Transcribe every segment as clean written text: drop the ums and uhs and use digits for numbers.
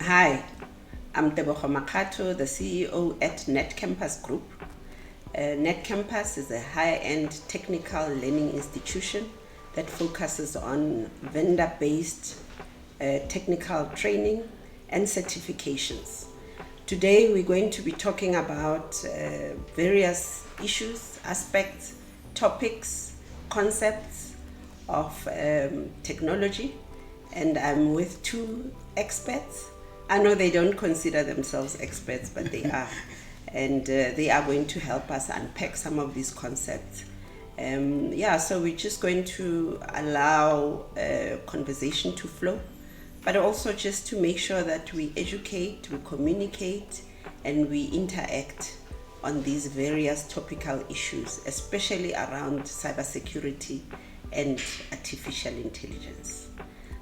Hi, I'm Tebogo Makato, the CEO at Netcampus Group. Netcampus is a high-end technical learning institution that focuses on vendor-based technical training and certifications. Today we're going to be talking about various issues, aspects, topics, concepts of technology, and I'm with two experts. I know they don't consider themselves experts, but they are. And they are going to help us unpack some of these concepts. So we're just going to allow conversation to flow, but also just to make sure that we educate, we communicate, and we interact on these various topical issues, especially around cybersecurity and artificial intelligence.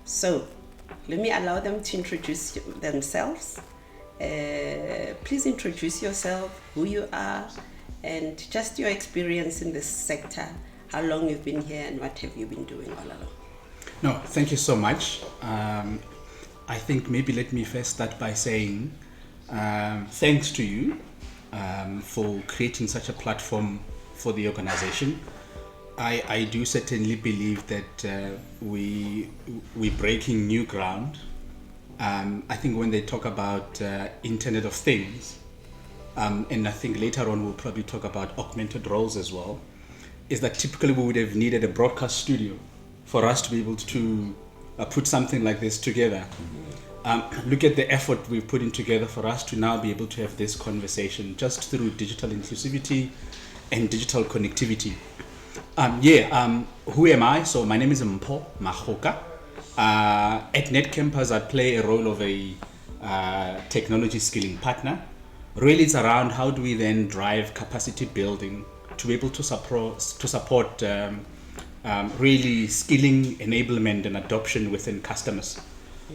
So let me allow them to introduce themselves. Please introduce yourself, who you are, and just your experience in this sector, how long you've been here, and what have you been doing all along. No, thank you so much. I think maybe let me first start by saying thanks to you for creating such a platform for the organization. I do certainly believe that we're breaking new ground. I think when they talk about Internet of Things, and I think later on we'll probably talk about augmented roles as well, is that typically we would have needed a broadcast studio for us to be able to put something like this together. Look at the effort we've put in together for us to now be able to have this conversation just through digital inclusivity and digital connectivity. Who am I? So my name is Mpho Mahoka. At Netcampus, I play a role of a technology skilling partner. Really, it's around how do we then drive capacity building to be able to support really skilling, enablement, and adoption within customers.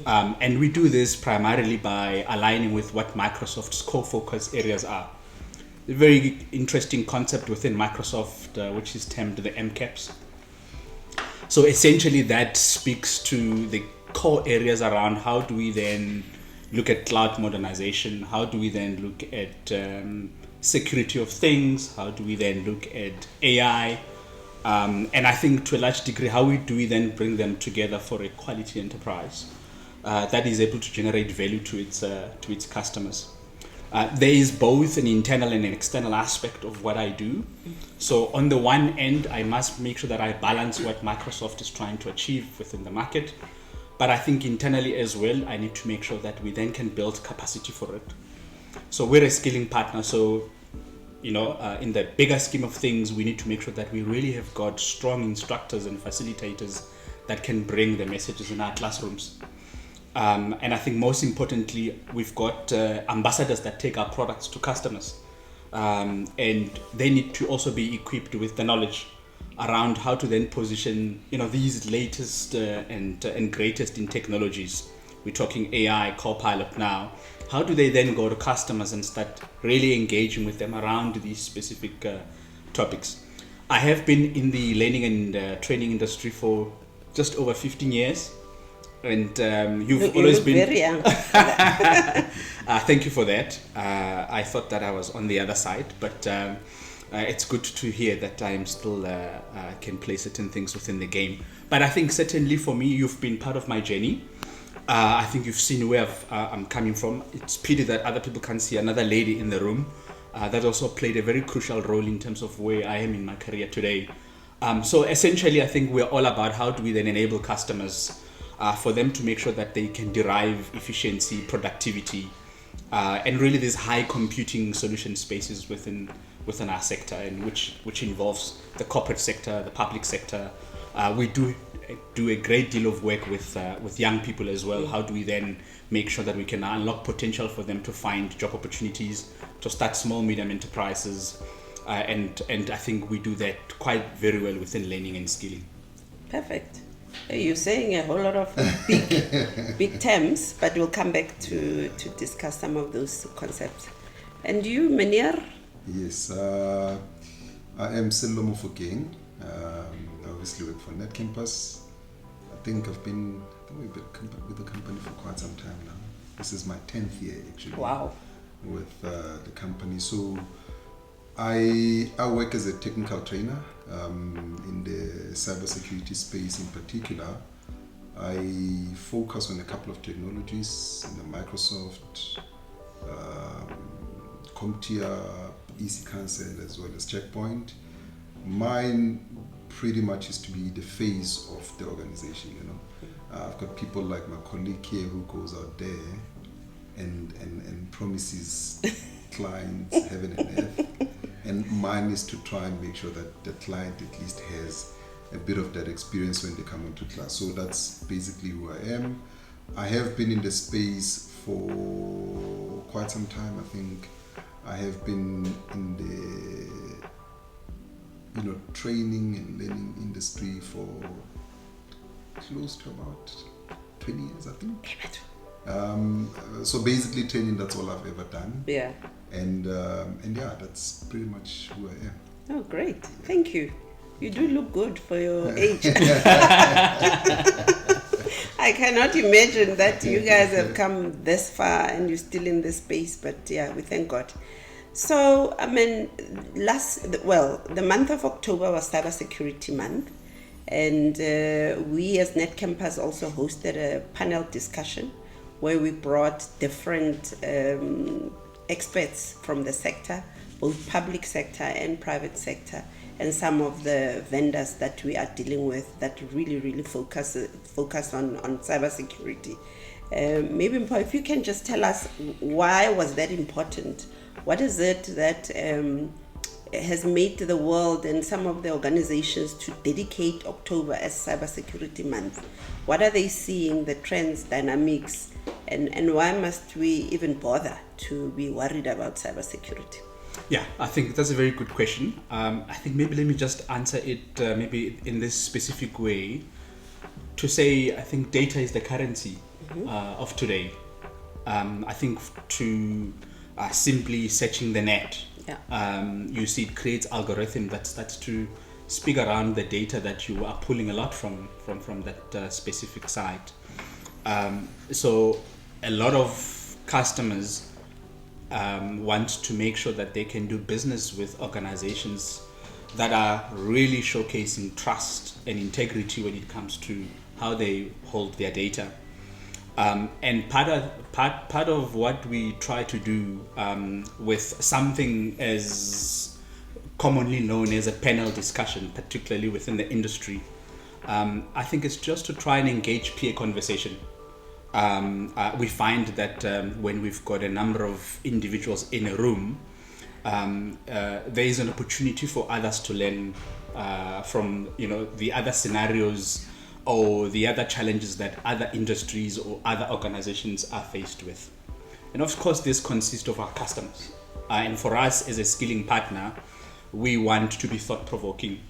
And we do this primarily by aligning with what Microsoft's core focus areas are. A very interesting concept within Microsoft, which is termed the MCAPs. So essentially that speaks to the core areas around how do we then look at cloud modernization, how do we then look at security of things, how do we then look at AI, and I think to a large degree how do we then bring them together for a quality enterprise that is able to generate value to its customers. There is both an internal and an external aspect of what I do. So on the one end, I must make sure that I balance what Microsoft is trying to achieve within the market. But I think internally as well, I need to make sure that we then can build capacity for it. So we're a skilling partner. So, in the bigger scheme of things, we need to make sure that we really have got strong instructors and facilitators that can bring the messages in our classrooms. And I think most importantly, we've got ambassadors that take our products to customers. And they need to also be equipped with the knowledge around how to then position, these latest and greatest in technologies. We're talking AI, Copilot now. How do they then go to customers and start really engaging with them around these specific topics? I have been in the learning and training industry for just over 15 years. And you've always been very young. Thank you for that. I thought that I was on the other side, but it's good to hear that I am still can play certain things within the game. But I think certainly for me, you've been part of my journey. I think you've seen where I'm coming from. It's pity that other people can't see another lady in the room that also played a very crucial role in terms of where I am in my career today. So essentially, I think we're all about how do we then enable customers for them to make sure that they can derive efficiency, productivity, and really these high computing solution spaces within our sector, and which involves the corporate sector, the public sector. We do a great deal of work with young people as well. How do we then make sure that we can unlock potential for them to find job opportunities, to start small, medium enterprises, and I think we do that quite very well within learning and skilling. Perfect. You're saying a whole lot of big terms, but we'll come back to discuss some of those concepts. And you, Menir? Yes, I am Sello Mofokeng. I obviously work for Netcampus. I think I've been with the company for quite some time now. This is my 10th year actually. Wow. With the company. So I work as a technical trainer in the cybersecurity space in particular. I focus on a couple of technologies in the Microsoft, CompTIA, EC Cancel, as well as Checkpoint. Mine pretty much is to be the face of the organization, you know. I've got people like my colleague here who goes out there and promises clients heaven and earth. And mine is to try and make sure that the client at least has a bit of that experience when they come into class. So that's basically who I am. I have been in the space for quite some time. I think I have been in the training and learning industry for close to about 20 years, I think. So basically training, that's all I've ever done. Yeah. And yeah, that's pretty much who I am. Oh, great. Thank you. You do look good for your age. I cannot imagine that you guys have come this far and you're still in this space, but yeah, we thank God. So, I mean, the month of October was Cybersecurity Month, and we as Netcampus also hosted a panel discussion where we brought different experts from the sector, both public sector and private sector, and some of the vendors that we are dealing with that really focus on cybersecurity. Maybe Mpo, if you can just tell us, why was that important? What is it that has made the world and some of the organizations to dedicate October as Cybersecurity Month? What are they seeing, the trends, dynamics, and why must we even bother to be worried about cybersecurity? Yeah, I think that's a very good question. I think maybe let me just answer it maybe in this specific way to say I think data is the currency of today. I think to simply searching the net, you see it creates algorithm that starts to speak around the data that you are pulling a lot from that specific site. So a lot of customers want to make sure that they can do business with organizations that are really showcasing trust and integrity when it comes to how they hold their data. And part of what we try to do with something as commonly known as a panel discussion, particularly within the industry, I think it's just to try and engage peer conversation. We find that when we've got a number of individuals in a room, there is an opportunity for others to learn from the other scenarios or the other challenges that other industries or other organizations are faced with. And of course, this consists of our customers. And for us as a skilling partner, we want to be thought-provoking.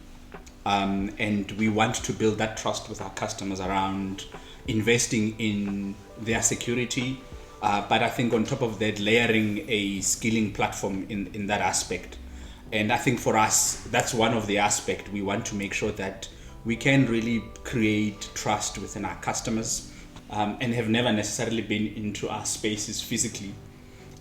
And we want to build that trust with our customers around investing in their security, but I think on top of that, layering a skilling platform in that aspect. And I think for us, that's one of the aspects. We want to make sure that we can really create trust within our customers and have never necessarily been into our spaces physically.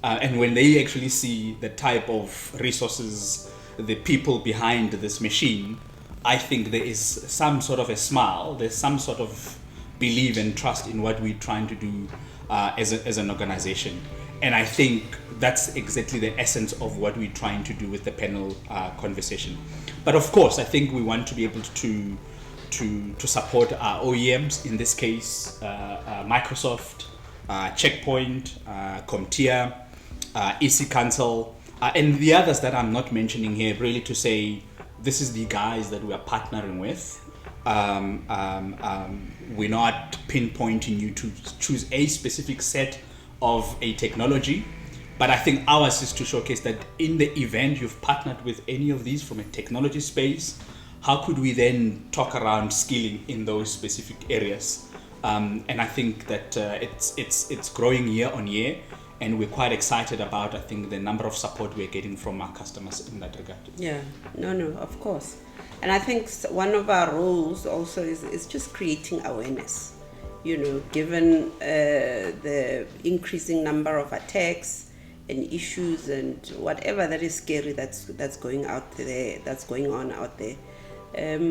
And when they actually see the type of resources, the people behind this machine, I think there is some sort of a smile, there's some sort of believe and trust in what we're trying to do as an organization. And I think that's exactly the essence of what we're trying to do with the panel conversation. But of course, I think we want to be able to support our OEMs, in this case, Microsoft, Checkpoint, CompTIA, EC Cancel, and the others that I'm not mentioning here, really to say this is the guys that we are partnering with. We're not pinpointing you to choose a specific set of a technology, but I think ours is to showcase that in the event you've partnered with any of these from a technology space, how could we then talk around skilling in those specific areas? And I think that it's growing year on year, and we're quite excited about, I think, the number of support we're getting from our customers in that regard. Yeah, no, of course. And I think one of our roles also is just creating awareness. given the increasing number of attacks and issues and whatever that is scary that's going on out there.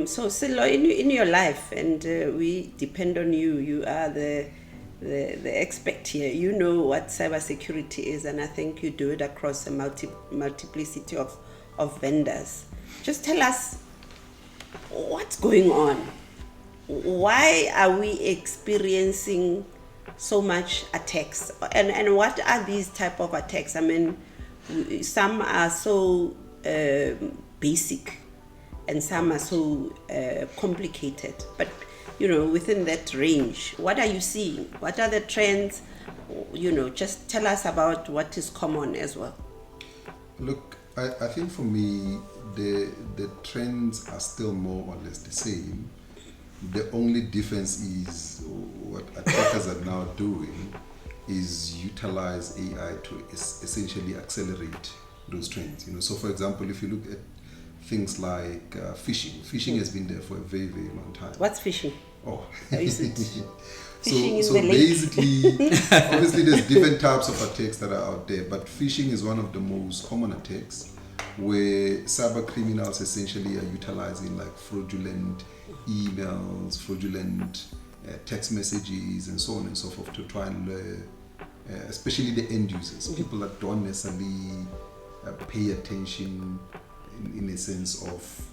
So Silo, in your life, and we depend on you. You are the expert here. You know what cybersecurity is, and I think you do it across a multiplicity of vendors. Just tell us what's going on. Why are we experiencing so much attacks, and what are these type of attacks? I mean, some are so basic, and some are so complicated. But within that range, what are you seeing? What are the trends? Just tell us about what is common as well. Look, I think for me, the trends are still more or less the same. The only difference is what attackers are now doing is utilize AI to essentially accelerate those trends. So for example, if you look at things like phishing has been there for a very, very long time. What's phishing? Oh, is it? So basically, obviously there's different types of attacks that are out there, but phishing is one of the most common attacks where cyber criminals essentially are utilizing like fraudulent emails, fraudulent text messages, and so on and so forth to try and lure, especially the end users, people that don't necessarily pay attention in a sense of,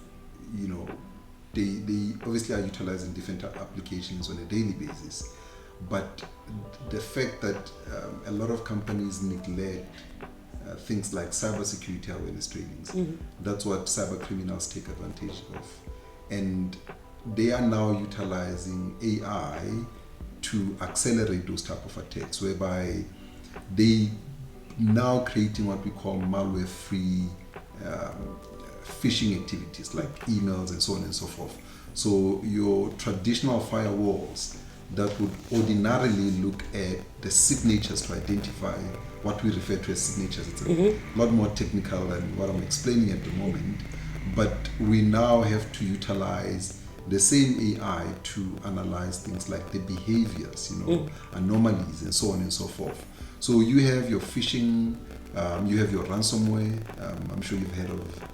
they obviously are utilizing different applications on a daily basis. But the fact that a lot of companies neglect things like cybersecurity awareness trainings, that's what cyber criminals take advantage of. And they are now utilizing AI to accelerate those type of attacks, whereby they now creating what we call malware-free phishing activities like emails and so on and so forth. So your traditional firewalls that would ordinarily look at the signatures to identify what we refer to as signatures. It's a lot more technical than what I'm explaining at the moment, but we now have to utilize the same AI to analyze things like the behaviors, anomalies and so on and so forth. So you have your phishing, you have your ransomware. I'm sure you've heard of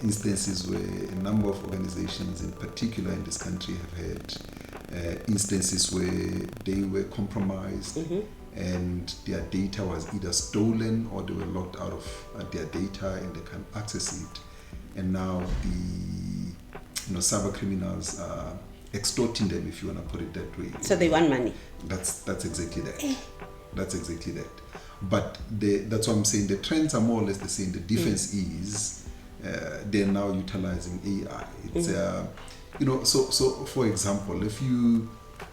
instances where a number of organizations, in particular in this country, have had instances where they were compromised and their data was either stolen or they were locked out of their data and they can't access it. And now the cyber criminals are extorting them, if you want to put it that way. So they want money. That's exactly that. That's exactly that. But that's what I'm saying. The trends are more or less the same. The difference is they're now utilizing AI. It's so for example,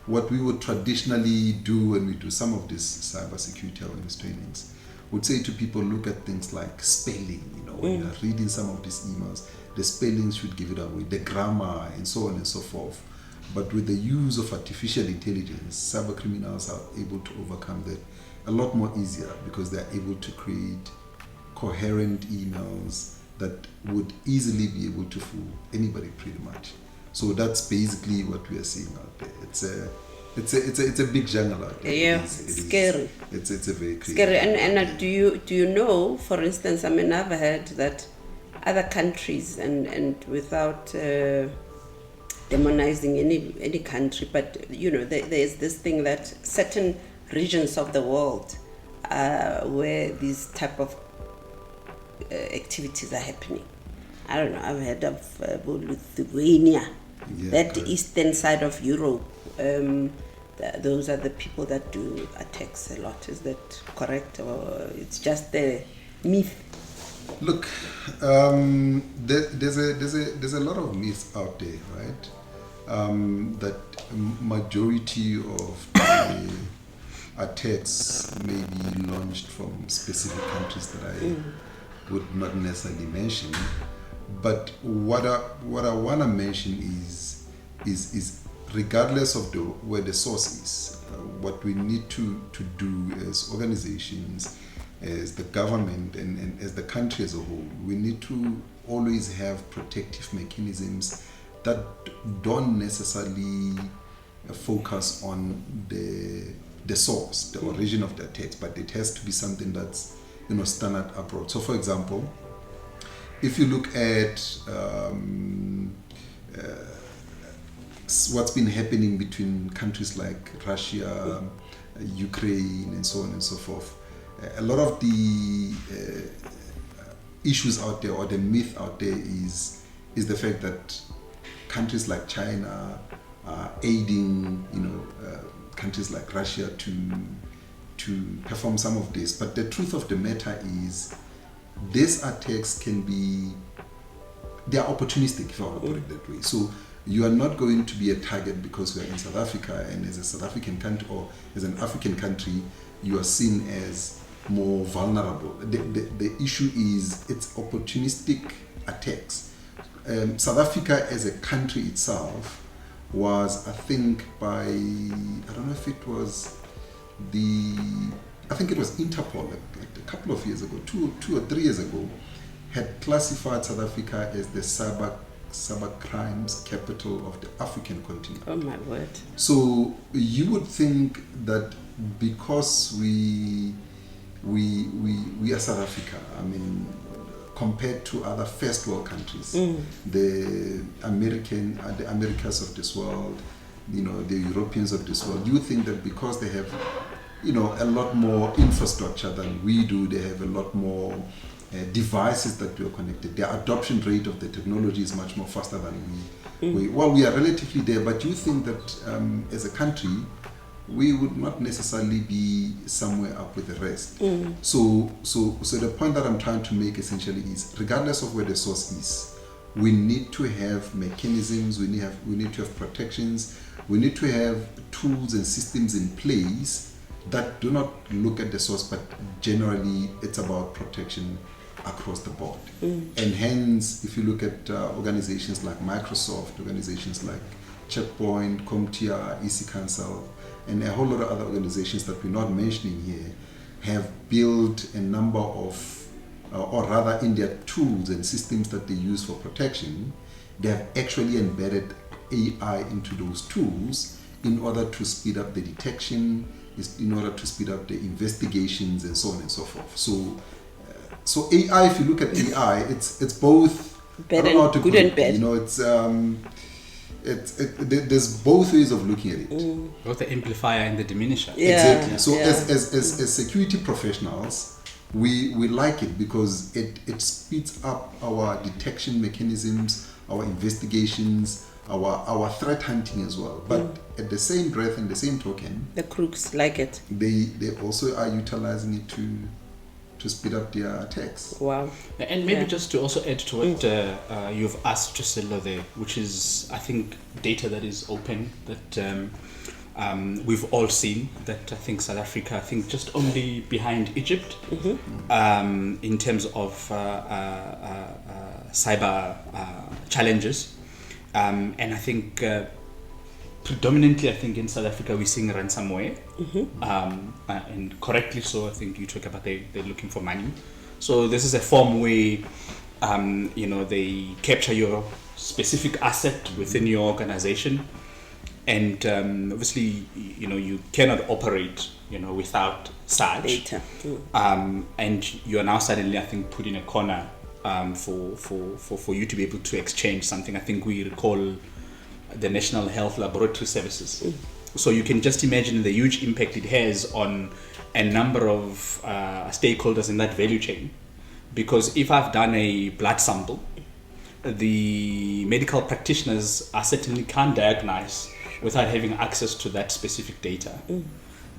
what we would traditionally do when we do some of these cybersecurity awareness trainings, would say to people, look at things like spelling. When you're reading some of these emails, the spelling should give it away, the grammar, and so on and so forth. But with the use of artificial intelligence, cyber criminals are able to overcome that a lot more easier because they're able to create coherent emails that would easily be able to fool anybody pretty much. So that's basically what we are seeing out there. It's a big jungle out there. Yeah, it's scary. It's a very crazy. Scary. And do you know, for instance, I mean, I've heard that other countries, and without demonizing any country, but there's this thing that certain regions of the world where these type of activities are happening. I don't know, I've heard of Lithuania, that correct. Eastern side of Europe. Those are the people that do attacks a lot. Is that correct, or it's just a myth? Look, there's a lot of myths out there, right? That majority of the attacks may be launched from specific countries that I would not necessarily mention. But what I want to mention is regardless of where the source is, what we need to do as organizations, as the government, and as the country as a whole, we need to always have protective mechanisms that don't necessarily focus on the source, the origin of the text, but it has to be something that's standard approach. So, for example, if you look at what's been happening between countries like Russia, Ukraine, and so on and so forth, a lot of the issues out there, or the myth out there, is the fact that countries like China are aiding, countries like Russia to perform some of this. But the truth of the matter is, these attacks they are opportunistic, if I want to put it that way. So you are not going to be a target because we are in South Africa, and as a South African country or as an African country, you are seen as more vulnerable. The issue is it's opportunistic attacks. South Africa as a country itself was, I think, I don't know if it was I think it was Interpol, like a couple of years ago, two or 3 years ago, had classified South Africa as the cyber crimes capital of the African continent. Oh my word. So you would think that because we are South Africa, I mean, compared to other first world countries, the Americas of this world, the Europeans of this world, you would think that because they have, a lot more infrastructure than we do, they have a lot more devices that we are connected. Their adoption rate of the technology is much more faster than we. We are relatively there, but you think that as a country, we would not necessarily be somewhere up with the rest. So the point that I'm trying to make essentially is, regardless of where the source is, we need to have mechanisms, we need to have protections, we need to have tools and systems in place that do not look at the source, but generally it's about protection across the board. And hence, if you look at organizations like Microsoft, organizations like Checkpoint, CompTIA, EC Council, and a whole lot of other organizations that we're not mentioning here, have built a number of, or rather in their tools and systems that they use for protection, they have actually embedded AI into those tools in order to speed up the detection, in order to speed up the investigations, and so on and so forth. So AI, if you look at AI, it's both good and bad. There's both ways of looking at it. Both the amplifier and the diminisher. Yeah. Exactly. So as security professionals, we like it because it speeds up our detection mechanisms, our investigations, our threat hunting as well. But at the same breath and the same token, the crooks like it. They also are utilizing it to speed up their attacks. Wow. And maybe just to also add to what you've asked Priscilla there, which is, I think, data that is open, that we've all seen, that I think South Africa, just only behind Egypt in terms of cyber challenges. And I think predominantly, in South Africa, we're seeing ransomware, and correctly so. I think you talk about they're looking for money. So this is a form where, they capture your specific asset within your organization, and obviously, you cannot operate, without such data. and you are now suddenly, put in a corner for you to be able to exchange something. I think we recall the National Health Laboratory Services. So you can just imagine the huge impact it has on a number of stakeholders in that value chain. Because if I've done a blood sample, the medical practitioners certainly can't diagnose without having access to that specific data.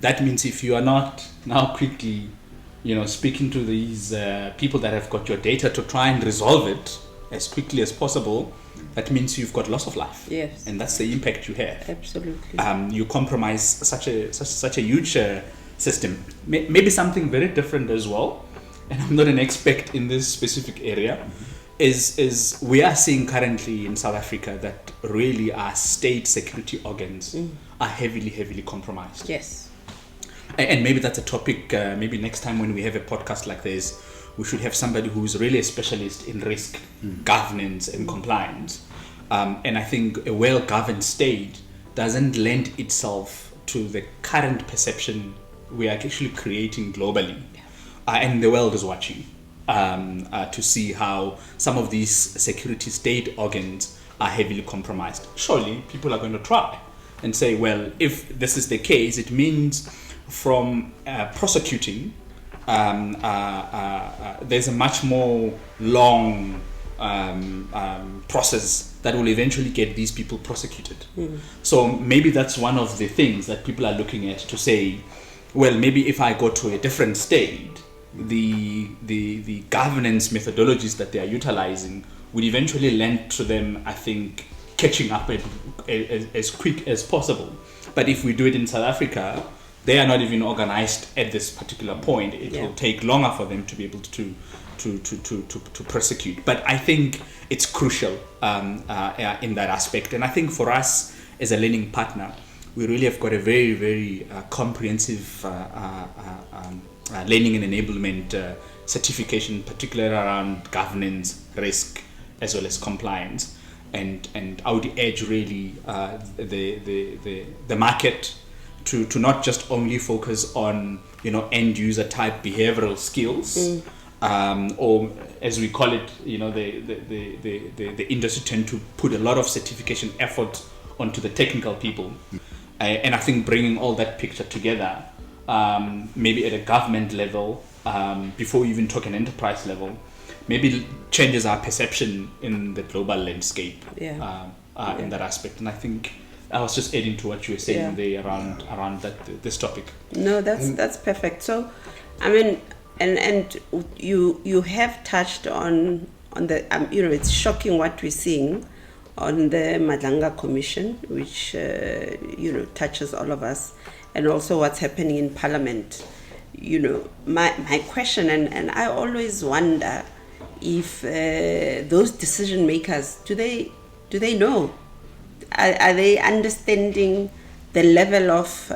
That means if you are not now quickly, speaking to these people that have got your data to try and resolve it as quickly as possible, that means you've got loss of life. Yes. And that's the impact you have. Absolutely. You compromise such a huge system. Maybe something very different as well, and I'm not an expert in this specific area, is we are seeing currently in South Africa that really our state security organs are heavily compromised. Yes. And maybe that's a topic, maybe next time when we have a podcast like this, we should have somebody who's really a specialist in risk, governance and compliance. And I think a well-governed state doesn't lend itself to the current perception we are actually creating globally, and the world is watching to see how some of these security state organs are heavily compromised. Surely people are going to try and say, well, if this is the case, it means from prosecuting, there's a much more long process that will eventually get these people prosecuted. So maybe that's one of the things that people are looking at to say, well, maybe if I go to a different state, the governance methodologies that they are utilizing would eventually lend to them, I think, catching up as quick as possible. But if we do it in South Africa, they are not even organized at this particular point. It will take longer for them to be able to prosecute. But I think it's crucial in that aspect. And I think for us as a learning partner, we really have got a very, very comprehensive learning and enablement certification, particularly around governance, risk, as well as compliance. And I would urge really the market to not just only focus on end user type behavioral skills, or as we call it, the industry tend to put a lot of certification effort onto the technical people, and I think bringing all that picture together, maybe at a government level, before we even talk an enterprise level, maybe changes our perception in the global landscape in that aspect. And I think I was just adding to what you were saying there around this topic. No, that's perfect. So, I mean, and you have touched on the it's shocking what we're seeing on the Madlanga Commission, which touches all of us, and also what's happening in Parliament. My question, and I always wonder if those decision makers, do they know? Are they understanding the level of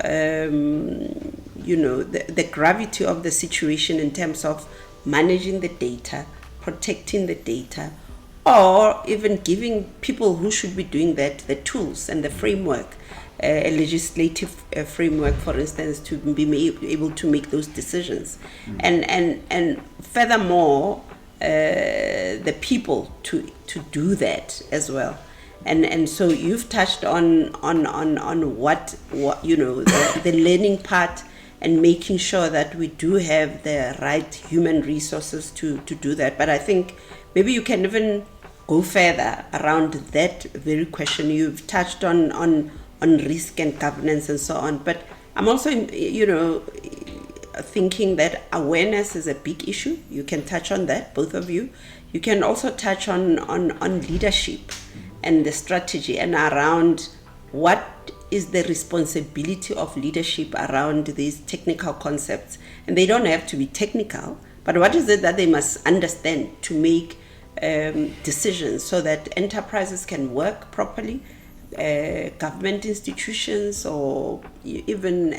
the gravity of the situation in terms of managing the data, protecting the data, or even giving people who should be doing that the tools and the framework, a legislative framework, for instance, to be able to make those decisions, and furthermore, the people to do that as well. And so you've touched on what the learning part, and making sure that we do have the right human resources to do that. But I think maybe you can even go further around that very question. You've touched on risk and governance and so on. But I'm also thinking that awareness is a big issue. You can touch on that, both of you. You can also touch on leadership and the strategy, and around what is the responsibility of leadership around these technical concepts. And they don't have to be technical, but what is it that they must understand to make decisions so that enterprises can work properly, government institutions, or even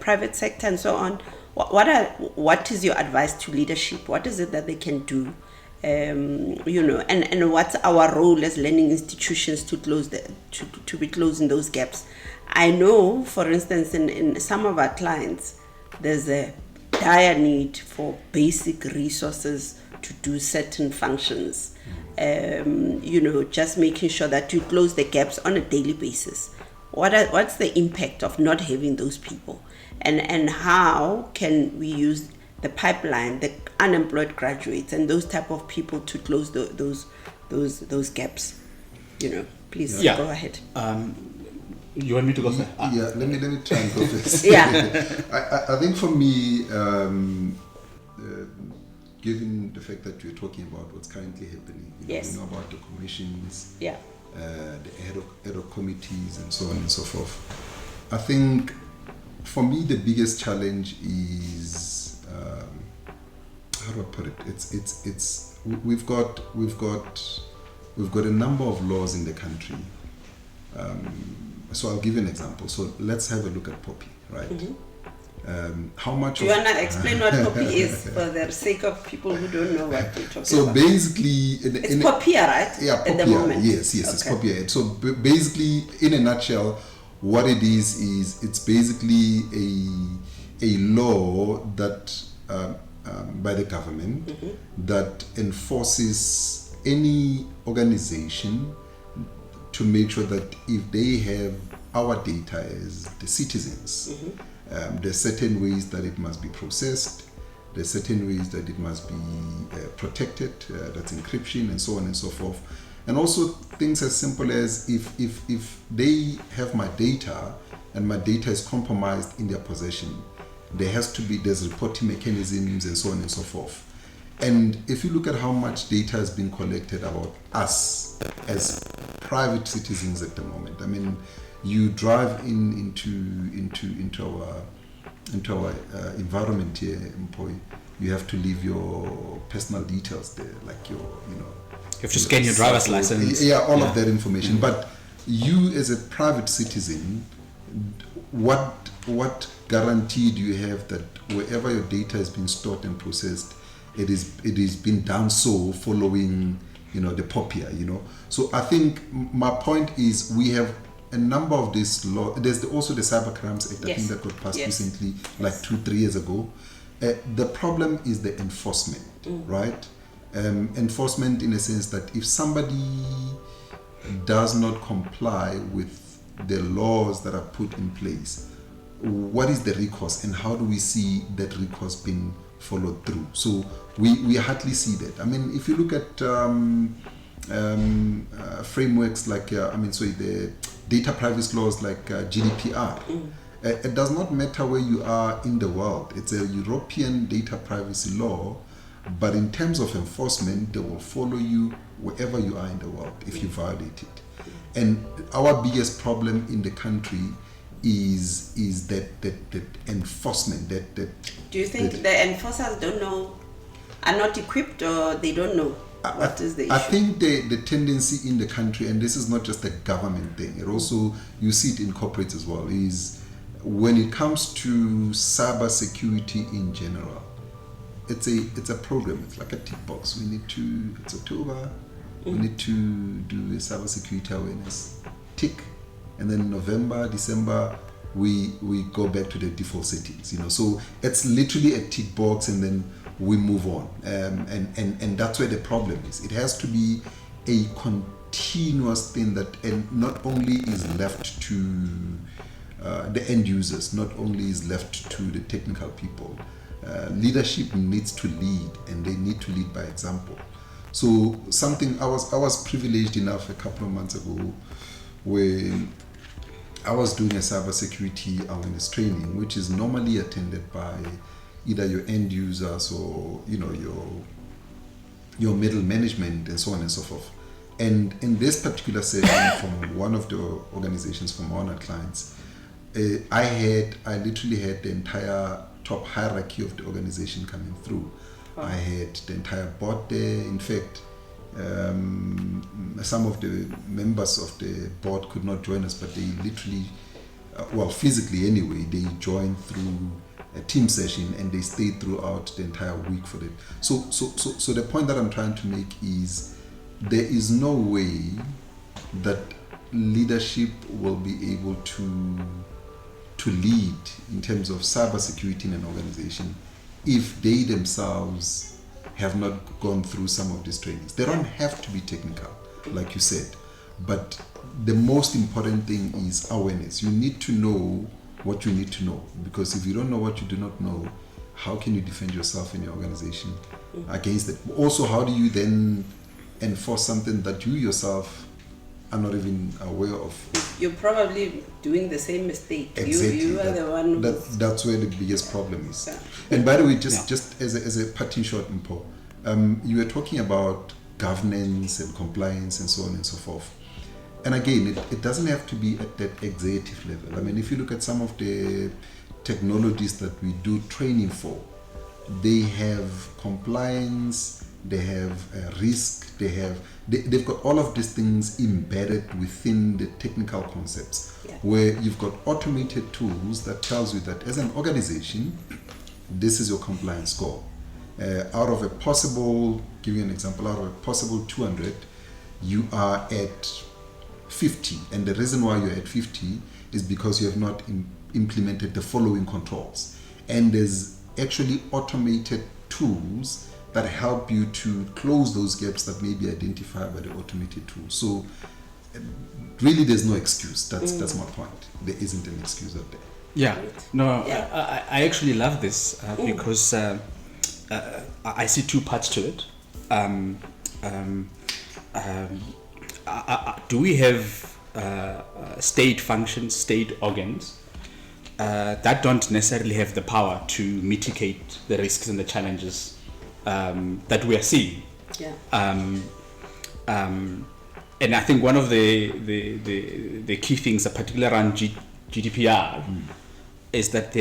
private sector and so on. What is your advice to leadership? What is it that they can do? And what's our role as learning institutions to close to be closing those gaps? I know, for instance, in some of our clients, there's a dire need for basic resources to do certain functions. Just making sure that you close the gaps on a daily basis. What's the impact of not having those people, and how can we use the pipeline, the unemployed graduates, and those type of people to close those gaps? Please go ahead. You want me to go first? Let me try and go first. I think for me, given the fact that we're talking about what's currently happening, we know about the commissions, the ad hoc committees, and so on and so forth. I think for me the biggest challenge is, how do I put it? It's we've got a number of laws in the country. So I'll give you an example. So let's have a look at Poppy, right? Mm-hmm. How much? Do you wanna explain what Poppy is for the sake of people who don't know what we're talking about? So basically, Poppy, right? Yeah, Poppy. At the moment. Yes, okay. It's Poppy. So basically, in a nutshell, what it is it's basically a law that by the government that enforces any organization to make sure that if they have our data as the citizens, there's certain ways that it must be processed, there's certain ways that it must be protected, that's encryption and so on and so forth. And also things as simple as if they have my data and my data is compromised in their possession, there's reporting mechanisms and so on and so forth. And if you look at how much data has been collected about us as private citizens at the moment, I mean, you drive into our environment here, Mpoi, you have to leave your personal details there, like your, You have to scan your driver's license. Yeah, all of that information. But you as a private citizen, what guarantee do you have that wherever your data has been stored and processed, it is been done so following, the POPIA, So I think my point is we have a number of these laws. There's also the Cybercrimes Act, I think that got passed recently, like 2-3 years ago. The problem is the enforcement, right? Enforcement in a sense that if somebody does not comply with the laws that are put in place, what is the recourse and how do we see that recourse being followed through? So we hardly see that. I mean, if you look at frameworks like, the data privacy laws like GDPR, it does not matter where you are in the world. It's a European data privacy law, but in terms of enforcement, they will follow you wherever you are in the world if you violate it. And our biggest problem in the country is that enforcement. Do you think the enforcers don't know, are not equipped, or they don't know what is the issue? I think the tendency in the country, and this is not just a government thing, it also, you see it in corporates as well, is when it comes to cybersecurity in general, it's a program. It's like a tick box. It's October, we need to do a cybersecurity awareness tick, and then November, December, we go back to the default settings. So it's literally a tick box, and then we move on. And that's where the problem is. It has to be a continuous thing that not only is left to the end users, not only is left to the technical people. Leadership needs to lead, and they need to lead by example. So something I was privileged enough a couple of months ago when I was doing a cybersecurity awareness training, which is normally attended by either your end users or your middle management and so on and so forth. And in this particular session from one of the organizations, from one of our clients, I literally had the entire top hierarchy of the organization coming through. Oh. I had the entire board there. In fact, some of the members of the board could not join us, but they literally, physically anyway, they joined through a team session and they stayed throughout the entire week for it. So the point that I'm trying to make is there is no way that leadership will be able to lead in terms of cybersecurity in an organization if they themselves have not gone through some of these trainings. They don't have to be technical, like you said, but the most important thing is awareness. You need to know what you need to know, because if you don't know what you do not know, how can you defend yourself in your organization against it? Also, how do you then enforce something that you yourself are not even aware of? You're probably doing the same mistake. Exactly. You are the one. That's where the biggest problem is. Yeah. And by the way, just as a parting shot, Mpo, you were talking about governance and compliance and so on and so forth. And again, it doesn't have to be at that executive level. I mean, if you look at some of the technologies that we do training for, they have compliance, they have risk, they've got all of these things embedded within the technical concepts, where you've got automated tools that tells you that as an organization, this is your compliance score. Out of a possible, give you an example, out of a possible 200, you are at 50, and the reason why you're at 50 is because you have not implemented the following controls. And there's actually automated tools that help you to close those gaps that may be identified by the automated tool. So really there's no excuse. That's my point. There isn't an excuse out there. Yeah, no, yeah. I actually love this because I see two parts to it. Do we have state functions, state organs that don't necessarily have the power to mitigate the risks and the challenges that we are seeing? Yeah. And I think one of the key things, particularly around GDPR, is that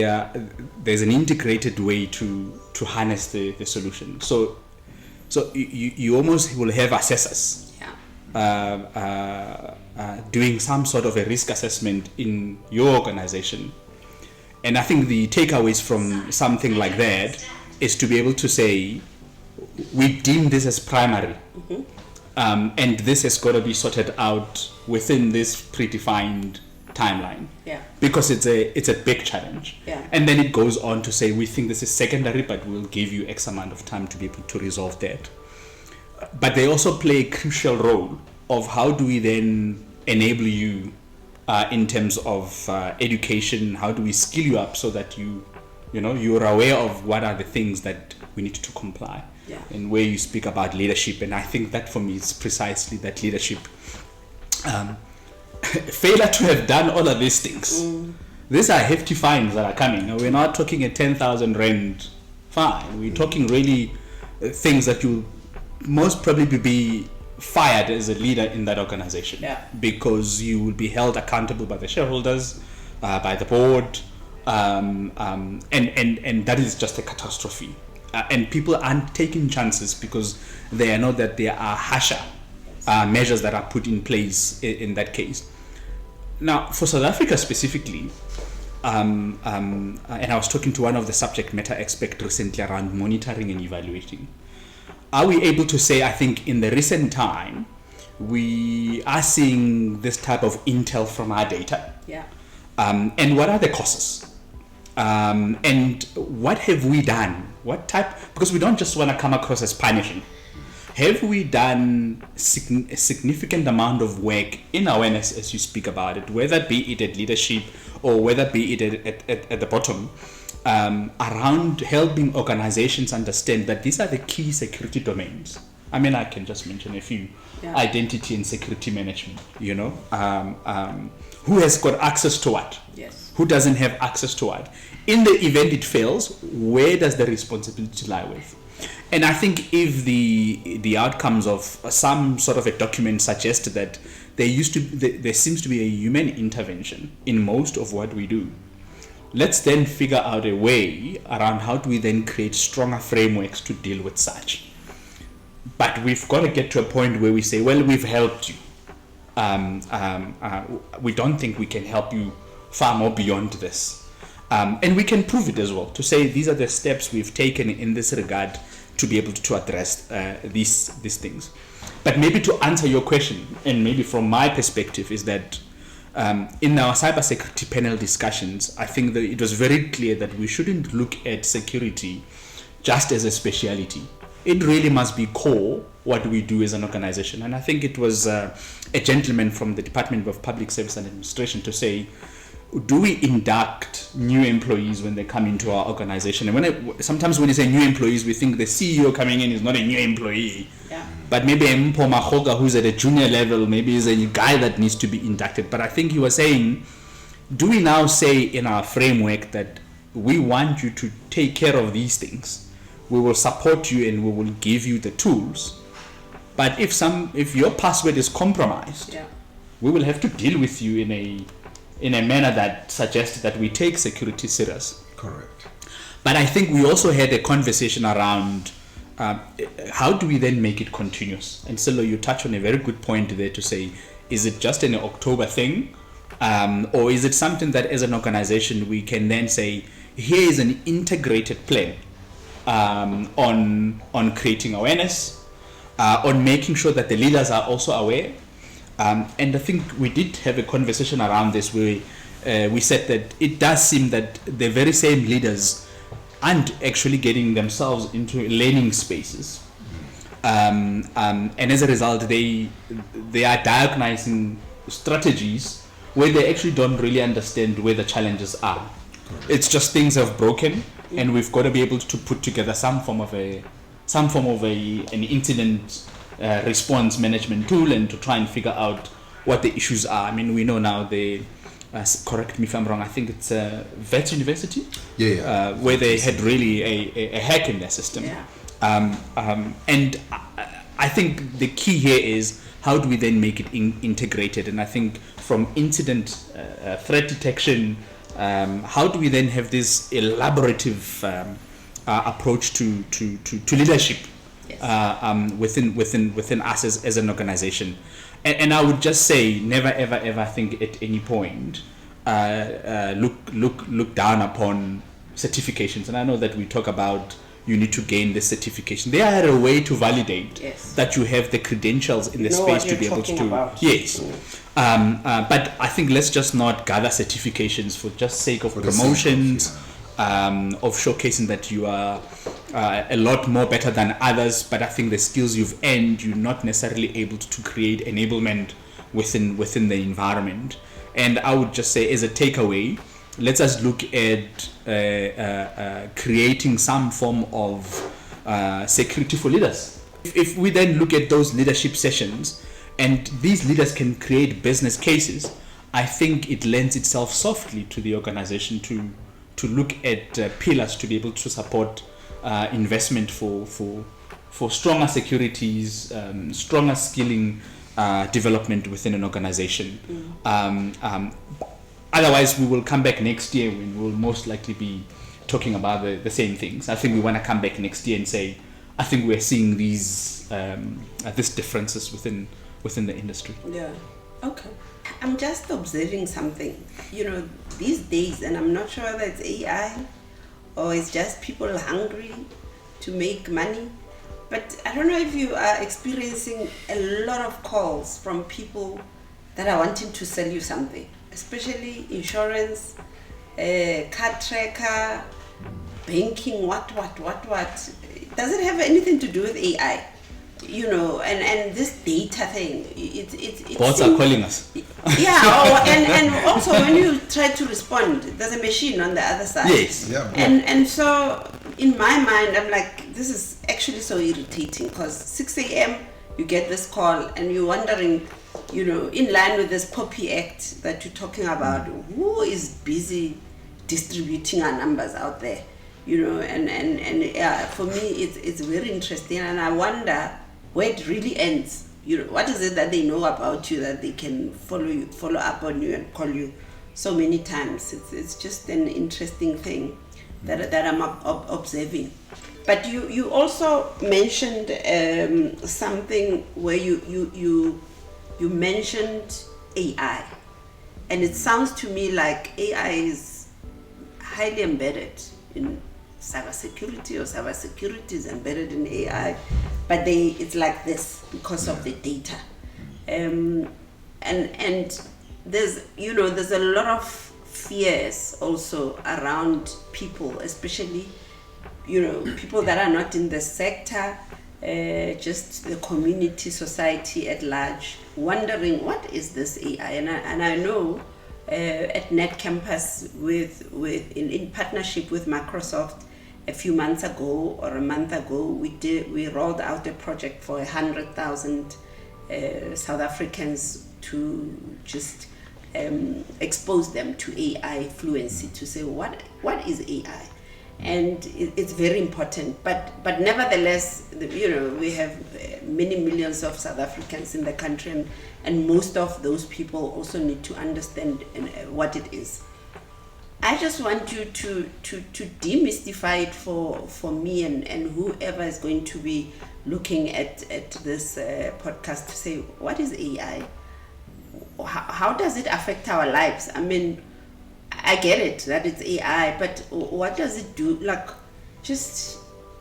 there's an integrated way to harness the solution. So you almost will have assessors doing some sort of a risk assessment in your organization. And I think the takeaways from something like that is to be able to say, we deem this as primary. And this has got to be sorted out within this predefined timeline, because it's a big challenge. And then it goes on to say, we think this is secondary, but we'll give you X amount of time to be able to resolve that. But they also play a crucial role of how do we then enable you in terms of education. How do we skill you up so that you're aware of what are the things that we need to comply. And where you speak about leadership, and I think that for me is precisely that leadership. Failure to have done all of these things. These are hefty fines that are coming. We're not talking a 10,000 rand fine. We're talking really things that you'll most probably be fired as a leader in that organization, because you will be held accountable by the shareholders, by the board, and that is just a catastrophe. And people aren't taking chances because they know that there are harsher measures that are put in place in that case. Now, for South Africa specifically, and I was talking to one of the subject matter experts recently around monitoring and evaluating. Are we able to say, I think in the recent time, we are seeing this type of intel from our data? And what are the causes? And what have we done? What type? Because we don't just want to come across as punishing. Have we done a significant amount of work in awareness, as you speak about it, whether be it at leadership or whether be it at the bottom, around helping organizations understand that these are the key security domains? I mean, I can just mention a few. Identity and security management, who has got access to what? Who doesn't have access to what? In the event it fails, where does the responsibility lie with? And I think if the outcomes of some sort of a document suggest that there seems to be a human intervention in most of what we do, let's then figure out a way around how do we then create stronger frameworks to deal with such. But we've got to get to a point where we say, well, we've helped you. We don't think we can help you far more beyond this. And we can prove it as well, to say these are the steps we've taken in this regard to be able to address these things. But maybe to answer your question, and maybe from my perspective, is that in our cybersecurity panel discussions, I think that it was very clear that we shouldn't look at security just as a speciality. It really must be core what we do as an organization. And I think it was a gentleman from the Department of Public Service and Administration to say, do we induct new employees when they come into our organization? And sometimes when you say new employees, we think the CEO coming in is not a new employee. But maybe a Mpo Mahoga who's at a junior level, maybe is a guy that needs to be inducted. But I think he was saying, do we now say in our framework that we want you to take care of these things? We will support you and we will give you the tools. But if your password is compromised, we will have to deal with you in a manner that suggests that we take security serious. Correct. But I think we also had a conversation around how do we then make it continuous? And Silo, you touch on a very good point there to say, is it just an October thing? Or is it something that as an organization we can then say, here is an integrated plan on creating awareness, on making sure that the leaders are also aware, And I think we did have a conversation around this where we said that it does seem that the very same leaders aren't actually getting themselves into learning spaces. And as a result, they are diagnosing strategies where they actually don't really understand where the challenges are. It's just things have broken, and we've got to be able to put together some form of an incident response management tool, and to try and figure out what the issues are. I mean, we know now correct me if I'm wrong, I think it's Vets University, where they had really a hack in their system. Yeah. And I think the key here is how do we then make it integrated? And I think from incident threat detection, how do we then have this elaborative approach to leadership? Yes. Within us as an organization, and I would just say never ever think at any point look down upon certifications. And I know that we talk about you need to gain this certification. They are a way to validate that you have the credentials in the space to be able to about. Yes. But I think let's just not gather certifications for just sake of promotions. Of showcasing that you are a lot more better than others, but I think the skills you've earned, you're not necessarily able to create enablement within the environment. And I would just say, as a takeaway, let's just look at creating some form of security for leaders. If we then look at those leadership sessions, and these leaders can create business cases, I think it lends itself softly to the organization to look at pillars to be able to support investment for stronger securities, stronger skilling development within an organization. Otherwise, we will come back next year when we'll most likely be talking about the same things. I think we want to come back next year and say, I think we're seeing these differences within the industry. Yeah. Okay. I'm just observing something. These days, and I'm not sure whether it's AI or it's just people hungry to make money, but I don't know if you are experiencing a lot of calls from people that are wanting to sell you something, especially insurance, car tracker, banking, what. Does it have anything to do with AI? And this data thing, bots are calling us. Yeah, and also when you try to respond, there's a machine on the other side. Yes. Yeah. And so in my mind, I'm like, this is actually so irritating, because 6 a.m. you get this call and you're wondering, in line with this Poppy Act that you're talking about, who is busy distributing our numbers out there? And for me, it's very interesting, and I wonder where it really ends. What is it that they know about you that they can follow up on you and call you so many times? It's just an interesting thing that I'm observing. But you also mentioned something where you mentioned AI, and it sounds to me like AI is highly embedded in cybersecurity, or cybersecurity is embedded in AI, but it's like this because of the data, and there's a lot of fears also around people, especially people that are not in the sector, just the community, society at large, wondering what is this AI, and I know at Netcampus in partnership with Microsoft, a few months ago or a month ago, we rolled out a project for 100,000 South Africans to just expose them to AI fluency, to say what is AI, and it's very important. But nevertheless, we have many millions of South Africans in the country, and most of those people also need to understand what it is. I just want you to demystify it for me and whoever is going to be looking at this podcast, to say, what is AI? How does it affect our lives? I mean, I get it that it's AI, but what does it do? Like, just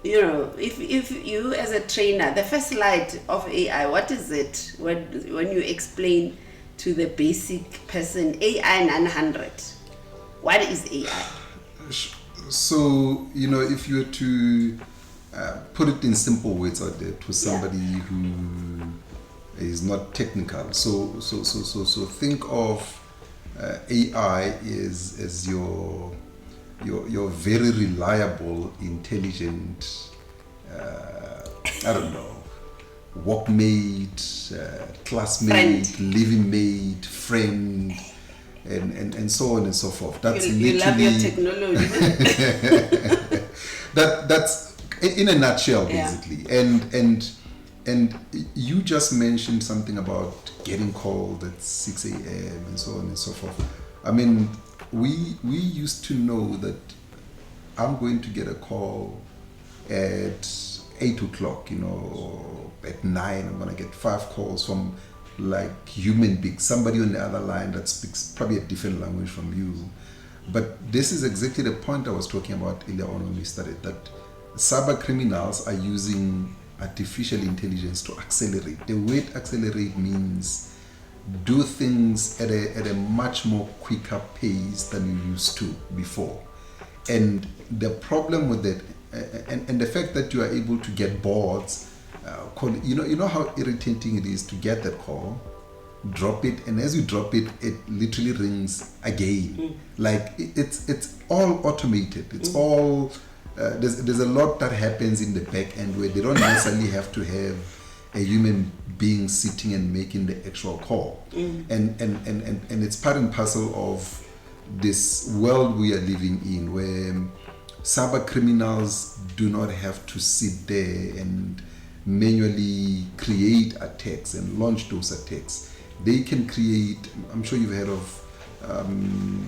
you know, if you as a trainer, the first slide of AI, what is it when you explain to the basic person AI 900? What is AI? So, you know, if you were to put it in simple words out there to somebody who is not technical, so think of AI as your very reliable, intelligent, I don't know, workmate, classmate, Friend. living mate, friend, and so on and so forth. That's You love your technology. that's in a nutshell, Yeah. basically. And you just mentioned something about getting called at 6 a.m. and so on and so forth. I mean, we used to know that I'm going to get a call at 8 o'clock, you know, or at 9, I'm going to get 5 calls from like human beings, somebody on the other line that speaks probably a different language from you. But this is exactly the point I was talking about earlier on when we started, that cyber criminals are using artificial intelligence to accelerate. The word accelerate means do things at a much more quicker pace than you used to before. And the problem with it, and the fact that you are able to get boards, you know how irritating it is to get that call, drop it, and as you drop it, it literally rings again. Like it's all automated. It's all there's a lot that happens in the back end where they don't necessarily have to have a human being sitting and making the actual call. And it's part and parcel of this world we are living in, where cyber criminals do not have to sit there and manually create attacks and launch those attacks. They can create, I'm sure you've heard of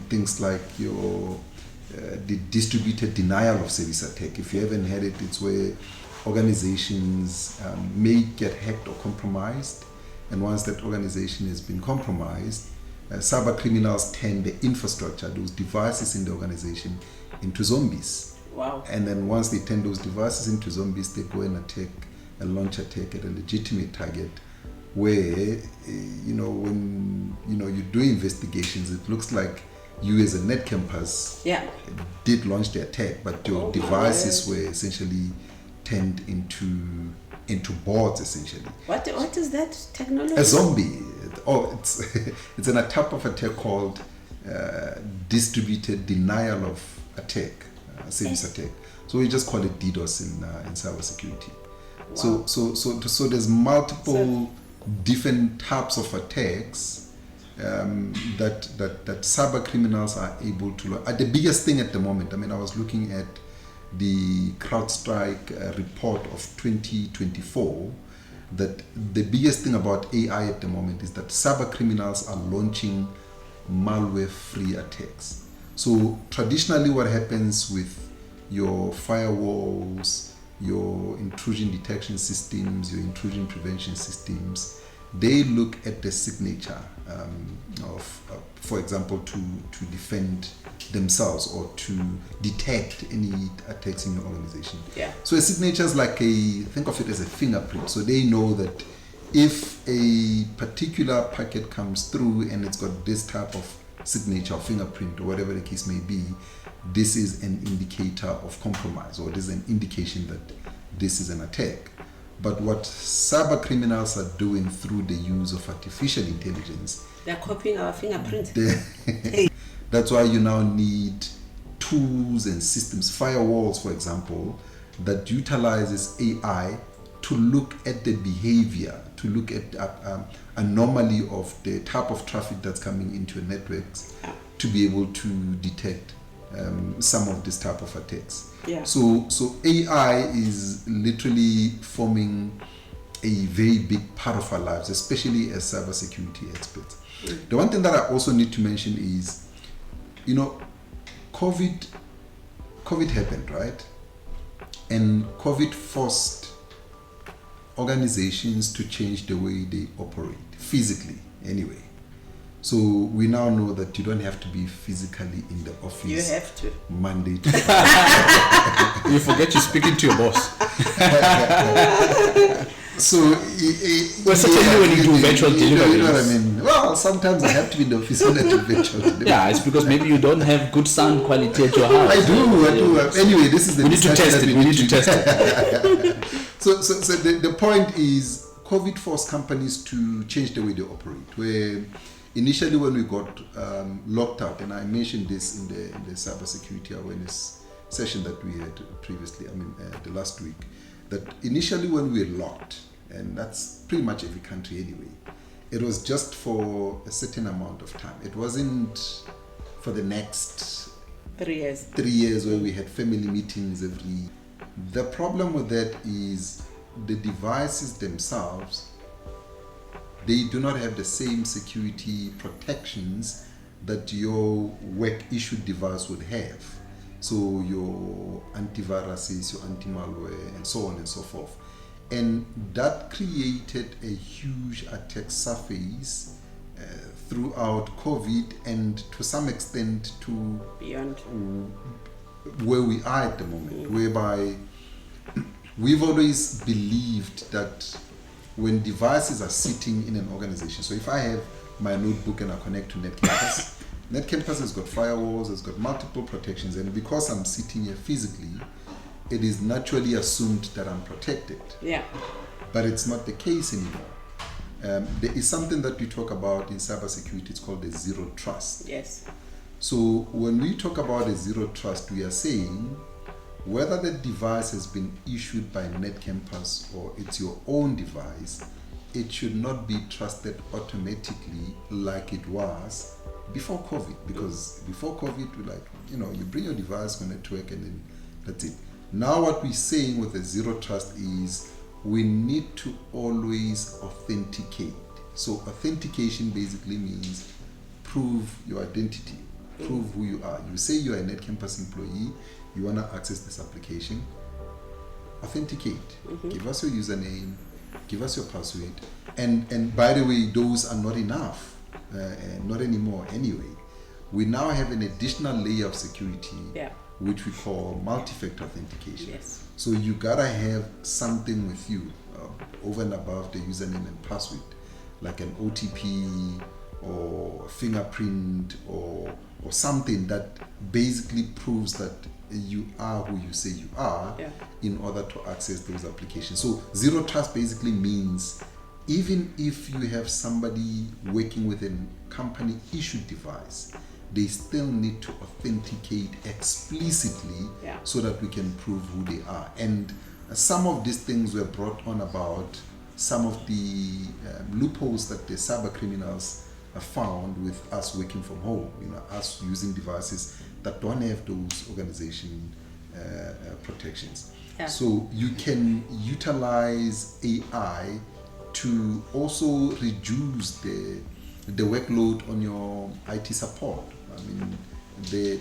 things like the distributed denial of service attack. If you haven't had it, it's where organizations may get hacked or compromised, and once that organization has been compromised, cyber criminals turn the infrastructure, those devices in the organization, into zombies. Wow. And then once they turn those devices into zombies, they go and attack and launch attack at a legitimate target, where when you do investigations, it looks like you as a Netcampus did launch the attack, but your devices were essentially turned into boards, essentially. What is that technology? A zombie. It's an type of attack called distributed denial of attack, service attack. So we just call it DDoS in cybersecurity. Wow. So there's multiple different types of attacks that cyber criminals are able to. The biggest thing at the moment, I mean, I was looking at the CrowdStrike report of 2024, that the biggest thing about AI at the moment is that cyber criminals are launching malware-free attacks. So traditionally what happens with your firewalls, your intrusion detection systems, your intrusion prevention systems, they look at the signature for example, to defend themselves or to detect any attacks in your organization. Yeah. So a signature is like think of it as a fingerprint. So they know that if a particular packet comes through and it's got this type of signature or fingerprint or whatever the case may be, this is an indicator of compromise, or this is an indication that this is an attack. But what cyber criminals are doing through the use of artificial intelligence, they're copying our fingerprints. That's why you now need tools and systems, firewalls, for example, that utilizes AI to look at the behavior, to look at anomaly of the type of traffic that's coming into your networks, to be able to detect some of this type of attacks. Yeah. So AI is literally forming a very big part of our lives, especially as cybersecurity experts. The one thing that I also need to mention is, COVID happened, right? And COVID forced organizations to change the way they operate, physically anyway. So we now know that you don't have to be physically in the office. You have to. Monday to Friday. You forget you're speaking to your boss. So, well, certainly when you do virtual deliveries. You know what I mean? Well, sometimes I have to be in the office when I do virtual deliveries. Yeah, it's because maybe you don't have good sound quality at your house. I do. Anyway, this is the We need to test it. We need to test it. So the point is, COVID forced companies to change the way they operate. Where initially when we got locked out, and I mentioned this in the cybersecurity awareness session that we had previously, the last week, that initially when we were locked, and that's pretty much every country anyway, it was just for a certain amount of time. It wasn't for the next 3 years. 3 years where we had family meetings every. The problem with that is the devices themselves, they do not have the same security protections that your work issued device would have. So your antiviruses, your anti-malware, and so on and so forth. And that created a huge attack surface throughout COVID, and to some extent to Beyond. where we are at the moment, whereby we've always believed that when devices are sitting in an organization, so if I have my notebook and I connect to Netcampus, Netcampus has got firewalls, has got multiple protections, and because I'm sitting here physically, it is naturally assumed that I'm protected. Yeah. But it's not the case anymore. There is something that we talk about in cybersecurity, it's called the zero trust. Yes. So when we talk about a zero trust, we are saying whether the device has been issued by Netcampus or it's your own device, it should not be trusted automatically like it was before COVID. Because before COVID, you bring your device, connect to work, and then that's it. Now what we're saying with the zero trust is we need to always authenticate. So authentication basically means prove your identity, prove who you are. You say you are a Netcampus employee, you want to access this application, authenticate. Give us your username, give us your password. And by the way, those are not enough, not anymore anyway. We now have an additional layer of security, which we call multi-factor authentication. Yes. So you gotta have something with you over and above the username and password, like an OTP or fingerprint or something that basically proves that you are who you say you are in order to access those applications. So zero trust basically means even if you have somebody working with a company issued device, they still need to authenticate explicitly so that we can prove who they are. And some of these things were brought on about some of the loopholes that the cyber criminals found with us working from home, us using devices that don't have those organization protections. So you can utilize AI to also reduce the workload on your IT support. The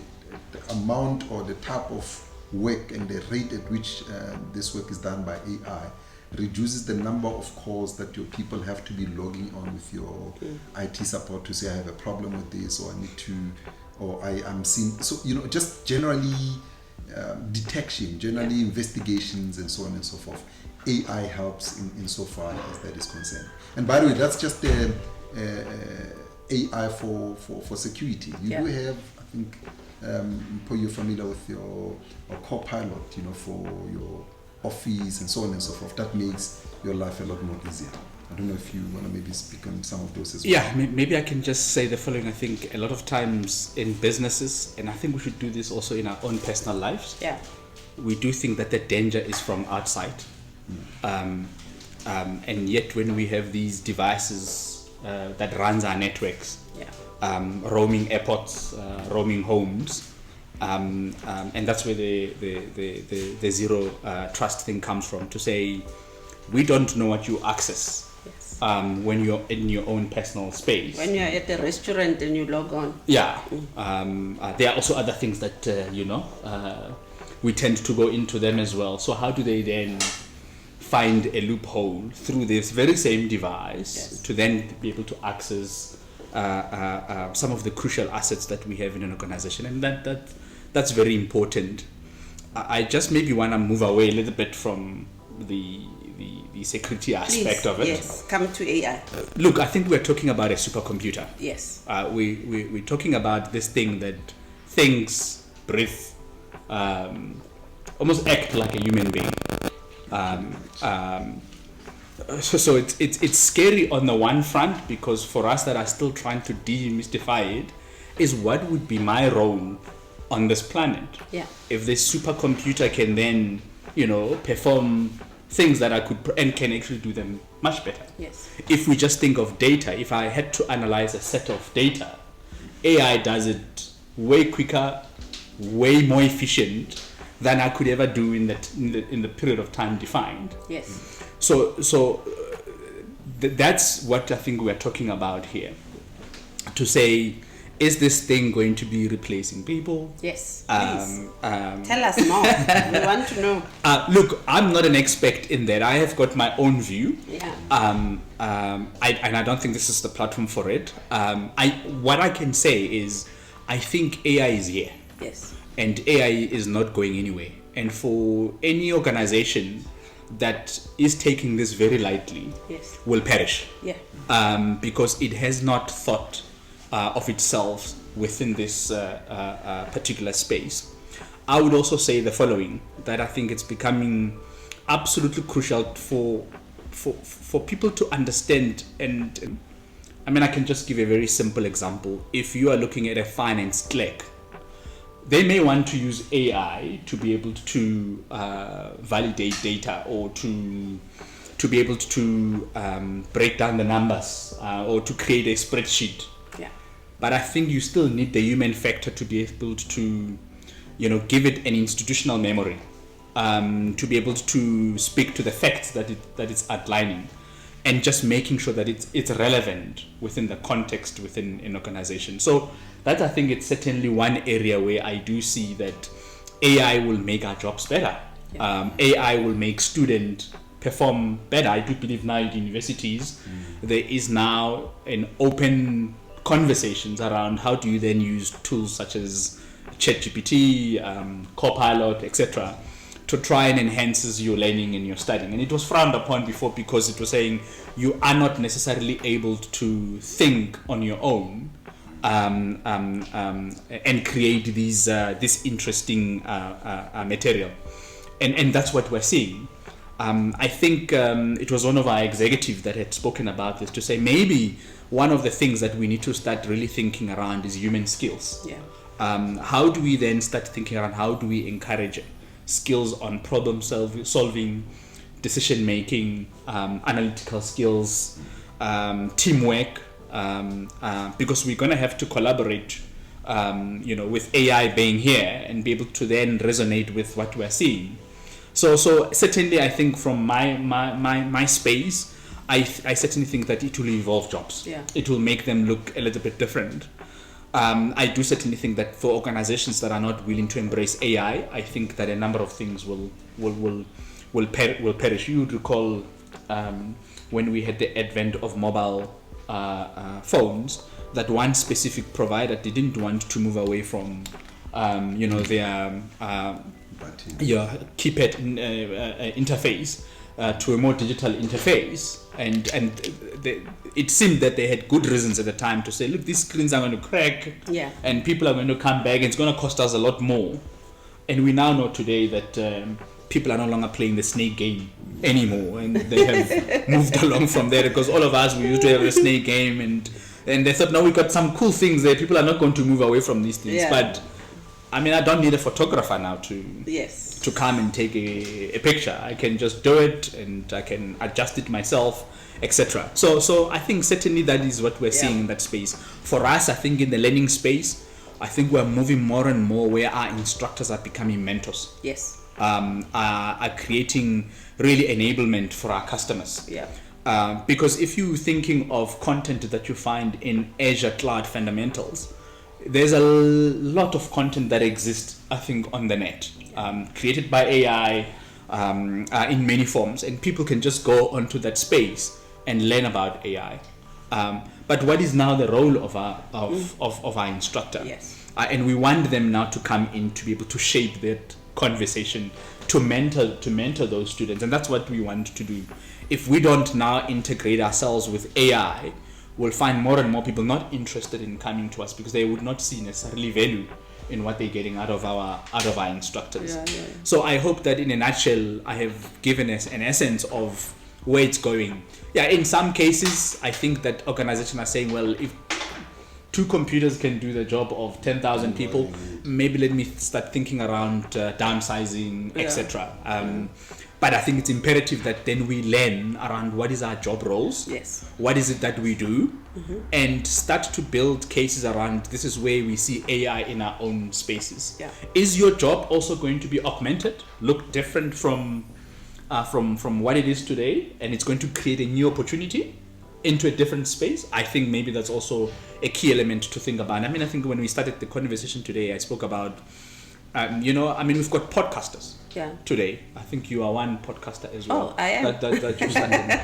amount or the type of work and the rate at which this work is done by AI reduces the number of calls that your people have to be logging on with your IT support to say I have a problem with this, or I need to, or I am seeing. So just generally detection, generally investigations, and so on and so forth. AI helps in so far as that is concerned. And by the way, that's just the AI for security. You do have, I think, you're familiar with your Copilot, for your office and so on and so forth. That makes your life a lot more easier. I don't know if you want to maybe speak on some of those as well. Yeah, maybe I can just say the following. I think a lot of times in businesses, and I think we should do this also in our own personal lives, we do think that the danger is from outside. And yet when we have these devices that runs our networks, roaming airports, roaming homes, and that's where the zero trust thing comes from, to say we don't know what you access when you're in your own personal space. When you're at a restaurant and you log on. There are also other things that we tend to go into them as well. So how do they then find a loophole through this very same device to then be able to access some of the crucial assets that we have in an organization, and that's very important. I just maybe want to move away a little bit from the security aspect of it. Yes, come to AI. Look, I think we're talking about a supercomputer. Yes. We're talking about this thing that thinks, breathes, almost act like a human being. So it's scary on the one front, because for us that are still trying to demystify it, is what would be my role on this planet? Yeah. If this supercomputer can then, perform things that I could and can actually do them much better. Yes. If we just think of data, if I had to analyze a set of data, AI does it way quicker, way more efficient than I could ever do in the period of time defined. Yes. So that's what I think we're talking about here. To say, is this thing going to be replacing people? Yes, please. Tell us more. We want to know. Look, I'm not an expert in that. I have got my own view. Yeah. And I don't think this is the platform for it. What I can say is, I think AI is here. Yes. And AI is not going anywhere. And for any organization that is taking this very lightly, yes, will perish. Yeah. Because it has not thought of itself within this particular space. I would also say the following, that I think it's becoming absolutely crucial for people to understand. And I mean, I can just give a very simple example. If you are looking at a finance clerk, they may want to use AI to be able to validate data, or to be able to break down the numbers, or to create a spreadsheet. Yeah. But I think you still need the human factor to be able to, give it an institutional memory, to be able to speak to the facts that it's outlining, and just making sure that it's relevant within the context within an organization. So that, I think, it's certainly one area where I do see that AI will make our jobs better. Yeah. AI will make students perform better. I do believe now at universities, there is now an open conversations around how do you then use tools such as ChatGPT, Copilot, etc., to try and enhances your learning and your studying. And it was frowned upon before, because it was saying you are not necessarily able to think on your own and create this interesting material. And that's what we're seeing. I think it was one of our executives that had spoken about this, to say maybe one of the things that we need to start really thinking around is human skills. Yeah. How do we then start thinking around how do we encourage skills on problem solving, decision making, analytical skills, teamwork, because we're going to have to collaborate, with AI being here, and be able to then resonate with what we're seeing. So certainly, I think from my space, I certainly think that it will evolve jobs. Yeah. It will make them look a little bit different. I do certainly think that for organizations that are not willing to embrace AI, I think that a number of things will perish. You would recall when we had the advent of mobile phones, that one specific provider didn't want to move away from their keypad interface to a more digital interface, and it seemed that they had good reasons at the time to say, look, these screens are going to crack, yeah, and people are going to come back, and it's going to cost us a lot more. And we now know today that people are no longer playing the snake game anymore, and they have moved along from there, because all of us, we used to have a snake game, and they thought, no, we got some cool things there, people are not going to move away from these things. Yeah. But I mean, I don't need a photographer now to come and take a picture. I can just do it, and I can adjust it myself, etc. So I think certainly that is what we're seeing in that space. For us, I think in the learning space, I think we're moving more and more where our instructors are becoming mentors. Yes. Are creating really enablement for our customers. Yeah. Because if you're thinking of content that you find in Azure Cloud Fundamentals, there's a lot of content that exists, I think, on the net, created by AI in many forms, and people can just go onto that space and learn about AI. But what is now the role of our instructor? Yes. And we want them now to come in to be able to shape that conversation, to mentor those students, and that's what we want to do. If we don't now integrate ourselves with AI, we'll find more and more people not interested in coming to us because they would not see necessarily value in what they're getting out of our instructors. So I hope that in a nutshell I have given us an essence of where it's going. In some cases I think that organizations are saying, well, if 2 computers can do the job of 10,000 people, maybe let me start thinking around downsizing, etc. But I think it's imperative that then we learn around what is our job roles, what is it that we do, and start to build cases around this is where we see AI in our own spaces. Is your job also going to be augmented, look different from what it is today, and it's going to create a new opportunity into a different space? I think maybe that's also a key element to think about. I think when we started the conversation today, I spoke about, we've got podcasters today. I think you are one podcaster as well. Oh, I am. That you started.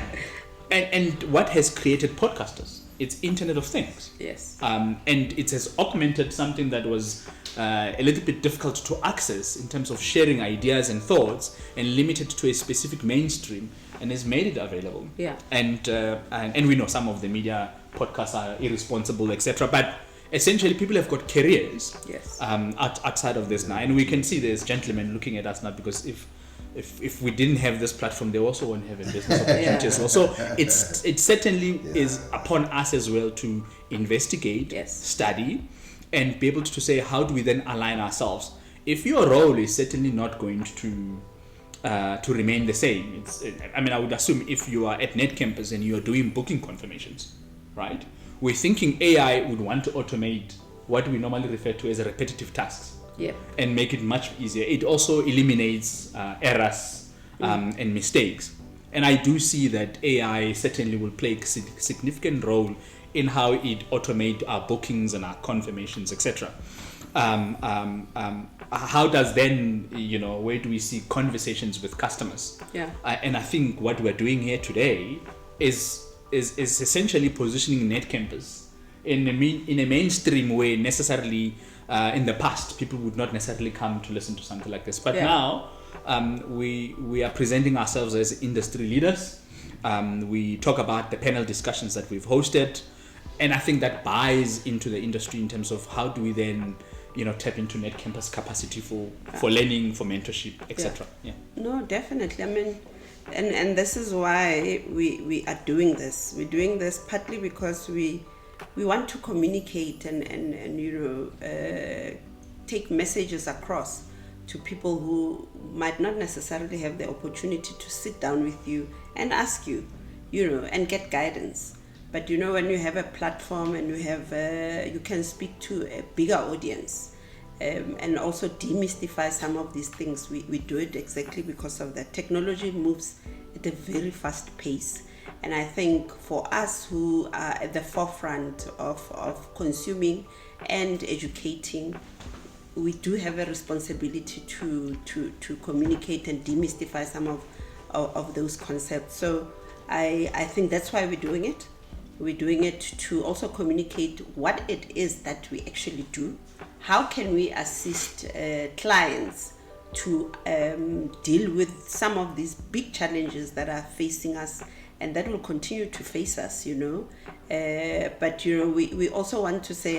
And what has created podcasters? It's Internet of Things. Yes. And it has augmented something that was a little bit difficult to access in terms of sharing ideas and thoughts, and limited to a specific mainstream, and has made it available. And we know some of the media podcasts are irresponsible, etc. But essentially, people have got careers outside of this now, and we can see there's gentlemen looking at us now because if we didn't have this platform, they also won't have a business opportunity as well. So it certainly is upon us as well to investigate, study, and be able to say, how do we then align ourselves? If your role is certainly not going to remain the same, I would assume if you are at Netcampus and you are doing booking confirmations, right? We're thinking AI would want to automate what we normally refer to as repetitive tasks. And make it much easier. It also eliminates errors and mistakes. And I do see that AI certainly will play a significant role in how it automates our bookings and our confirmations, etc. How does then, where do we see conversations with customers? And I think what we're doing here today is essentially positioning Netcampus in a mainstream way. Necessarily in the past, people would not necessarily come to listen to something like this, but now we are presenting ourselves as industry leaders. We talk about the panel discussions that we've hosted, and I think that buys into the industry in terms of how do we then tap into Netcampus capacity for learning, for mentorship, etc. No, definitely. And this is why we are doing this. We're doing this partly because we want to communicate and take messages across to people who might not necessarily have the opportunity to sit down with you and ask you, and get guidance. But when you have a platform and you can speak to a bigger audience, and also demystify some of these things, we do it exactly because of that. Technology moves at a very fast pace. And I think for us who are at the forefront of consuming and educating, we do have a responsibility to communicate and demystify some of those concepts. So I think that's why we're doing it. We're doing it to also communicate what it is that we actually do. How can we assist clients to deal with some of these big challenges that are facing us and that will continue to face us, but we also want to say,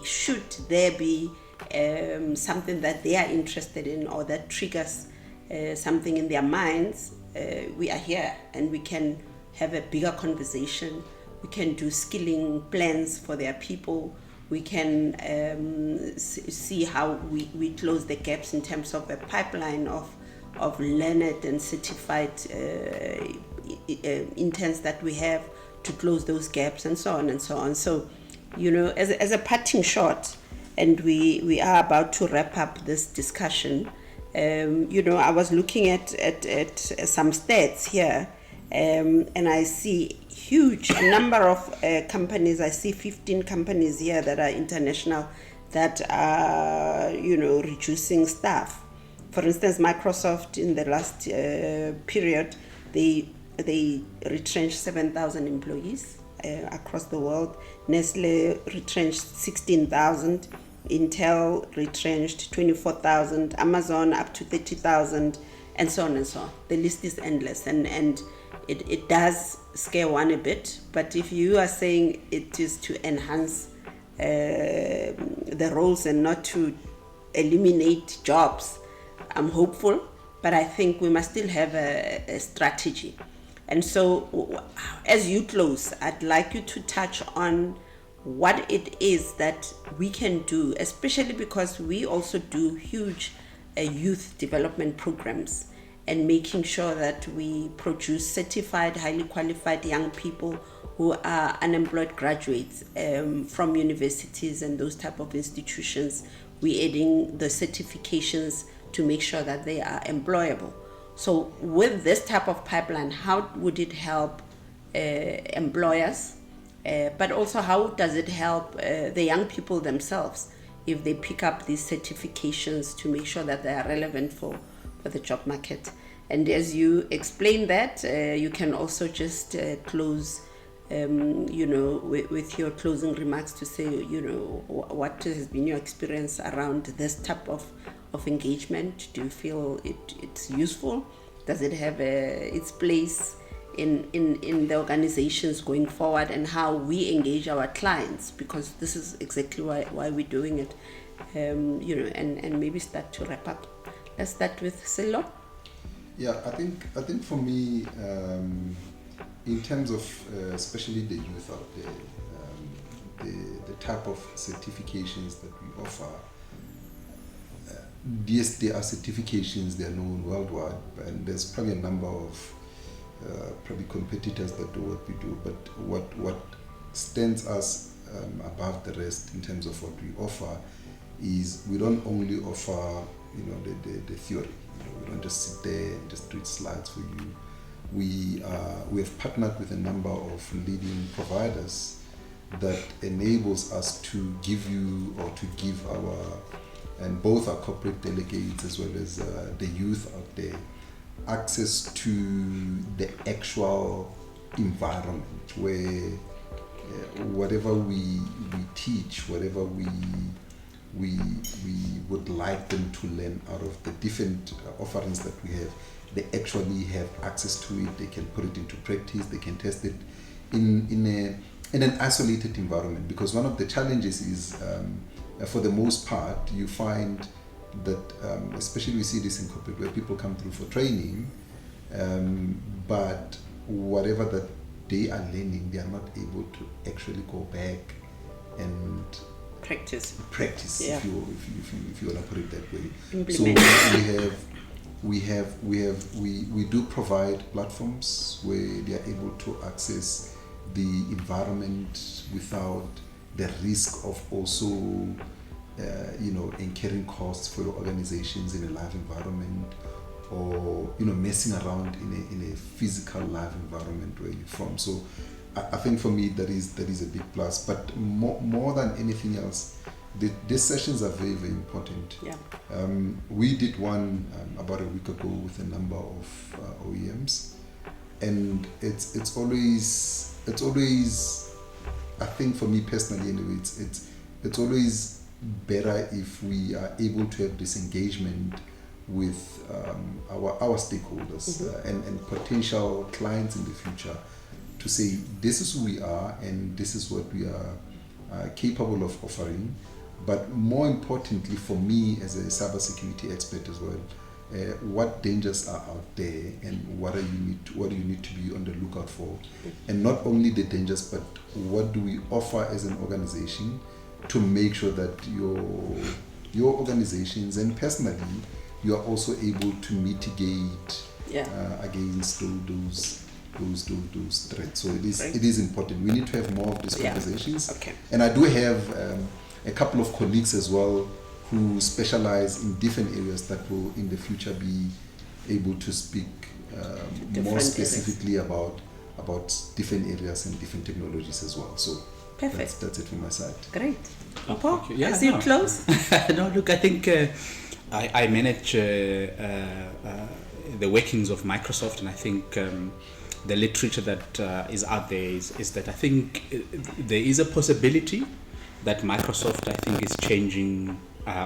should there be something that they are interested in or that triggers something in their minds, we are here and we can have a bigger conversation. We can do skilling plans for their people. We can see how we close the gaps in terms of a pipeline of learned and certified interns that we have to close those gaps, and so on and so on. So, as a parting shot, and we are about to wrap up this discussion, I was looking at some stats here, and I see huge number of companies. I see 15 companies here that are international that are, reducing staff. For instance, Microsoft in the last period, they retrenched 7,000 employees. across the world. Nestle retrenched 16,000, Intel retrenched 24,000, Amazon up to 30,000, and so on and so on. The list is endless, and it does scare one a bit. But if you are saying it is to enhance the roles and not to eliminate jobs, I'm hopeful, but I think we must still have a strategy. And so as you close, I'd like you to touch on what it is that we can do, especially because we also do huge youth development programs, and making sure that we produce certified, highly qualified young people who are unemployed graduates from universities and those type of institutions. We're adding the certifications to make sure that they are employable. So with this type of pipeline, how would it help employers, but also how does it help the young people themselves if they pick up these certifications to make sure that they are relevant for the job market? And as you explain that, you can also just close with your closing remarks to say, what has been your experience around this type of engagement? Do you feel it's useful? Does it have its place in the organizations going forward, and how we engage our clients? Because this is exactly why we're doing it, and maybe start to wrap up. Let's start with Silo. Yeah, I think for me, in terms of especially the youth out there, the type of certifications that we offer, yes, there are certifications, they are known worldwide, and there's probably a number of probably competitors that do what we do, but what stands us above the rest in terms of what we offer is we don't only offer the theory. We don't just sit there and just do slides for you. We have partnered with a number of leading providers that enables us to give you, or to give and both our corporate delegates as well as the youth out there, access to the actual environment where whatever we teach, whatever we would like them to learn out of the different offerings that we have, they actually have access to it. They can put it into practice. They can test it in an isolated environment. Because one of the challenges is, for the most part, you find that, especially we see this in corporate, where people come through for training, but whatever that they are learning, they are not able to actually go back and practice, yeah. if you want to put it that way. Implement. So we do provide platforms where they are able to access the environment without the risk of also incurring costs for your organizations in a live environment, or messing around in a physical live environment where you're from. So I think for me that is a big plus. But more than anything else, these sessions are very, very important. Yeah. We did one about a week ago with a number of OEMs, and it's always, I think for me personally anyway, it's always better if we are able to have this engagement with our stakeholders, and potential clients in the future, to say this is who we are and this is what we are capable of offering. But more importantly for me as a cybersecurity expert as well, what dangers are out there and what do you need to be on the lookout for, and not only the dangers, but what do we offer as an organization to make sure that your organizations and personally you are also able to mitigate against those threats. So it is important. We need to have more of these conversations. Okay. And I do have a couple of colleagues as well who specialize in different areas that will in the future be able to speak more specifically about different areas and different technologies as well. So perfect. That's it from my side. Great. Oh, thank you. As you close? No, look, I think I manage the workings of Microsoft, and I think the literature that is out there is that I think there is a possibility that Microsoft, I think, is changing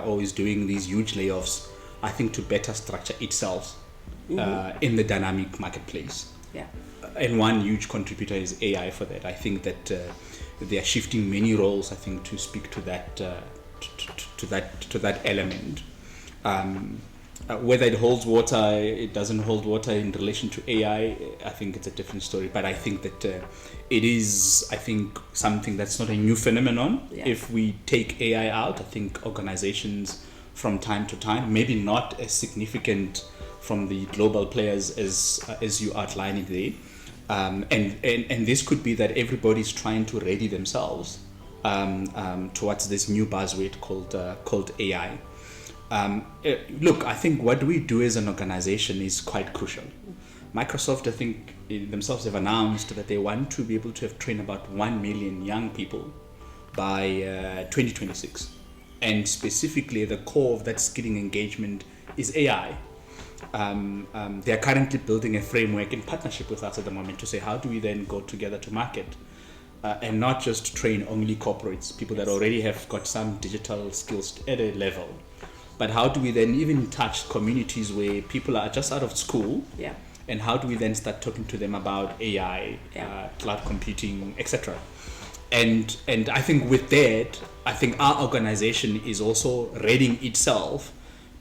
or is doing these huge layoffs, I think, to better structure itself in the dynamic marketplace. Yeah. And one huge contributor is AI for that. I think that they are shifting many roles, I think, to speak to that to that element. Whether it holds water, it doesn't hold water in relation to AI, I think it's a different story. But I think that it is, I think, something that's not a new phenomenon. Yeah. If we take AI out, I think organizations from time to time, maybe not as significant from the global players as you outlined there. And this could be that everybody's trying to ready themselves towards this new buzzword called AI. Look, I think what we do as an organization is quite crucial. Microsoft, I think, themselves have announced that they want to be able to have trained about 1 million young people by 2026. And specifically, the core of that skilling engagement is AI. They are currently building a framework in partnership with us at the moment to say, how do we then go together to market and not just train only corporates, people that already have got some digital skills at a level, but how do we then even touch communities where people are just out of school? Yeah. And how do we then start talking to them about AI, Yeah. cloud computing, etc.? And I think with that, I think our organization is also readying itself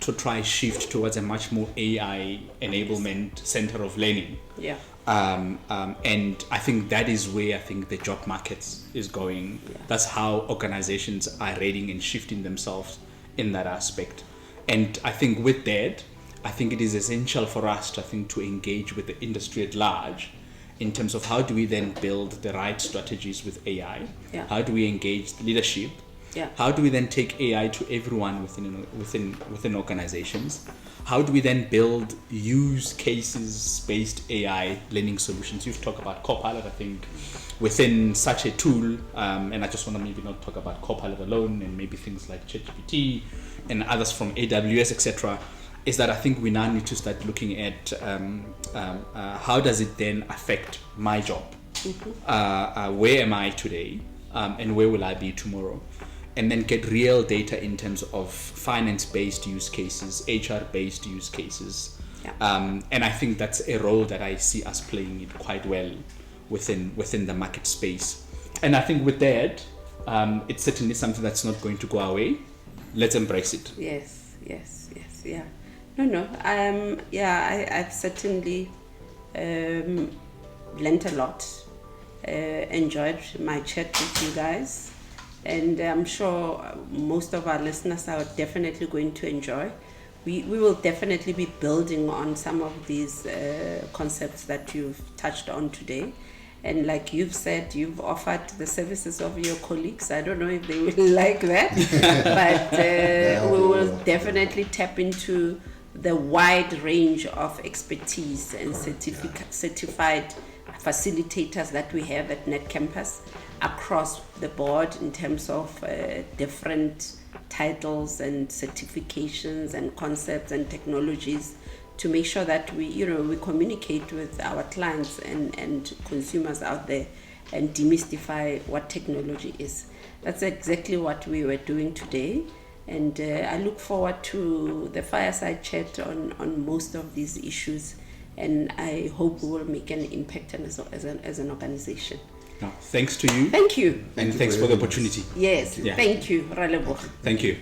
to try shift towards a much more AI enablement center of learning. Yeah. And I think that is where I think the job markets is going. Yeah. That's how organizations are readying and shifting themselves in that aspect. And I think with that, I think it is essential for us to, I think, to engage with the industry at large in terms of how do we then build the right strategies with AI? Yeah. How do we engage leadership? Yeah. How do we then take AI to everyone within organizations? How do we then build use cases based AI learning solutions? You've talked about Copilot, I think, within such a tool, and I just want to maybe not talk about Copilot alone, and maybe things like ChatGPT and others from AWS, etc. Is that I think we now need to start looking at how does it then affect my job? Where am I today, and where will I be tomorrow? And then get real data in terms of finance-based use cases, HR-based use cases. Yeah. And I think that's a role that I see us playing it quite well within the market space. And I think with that, it's certainly something that's not going to go away. Let's embrace it. Yes, yeah. No. I've certainly learned a lot, enjoyed my chat with you guys, and I'm sure most of our listeners are definitely going to enjoy. We will definitely be building on some of these concepts that you've touched on today. And like you've said, you've offered the services of your colleagues. I don't know if they will like that, but we will definitely tap into the wide range of expertise and certified facilitators that we have at Netcampus across the board in terms of different titles and certifications and concepts and technologies, to make sure that we communicate with our clients and consumers out there and demystify what technology is. That's exactly what we were doing today. And I look forward to the fireside chat on most of these issues. And I hope we will make an impact as an organization. No, thanks to you. Thank you. And thanks for the opportunity. Yes, Yeah. Thank you. Raleboch. Thank you.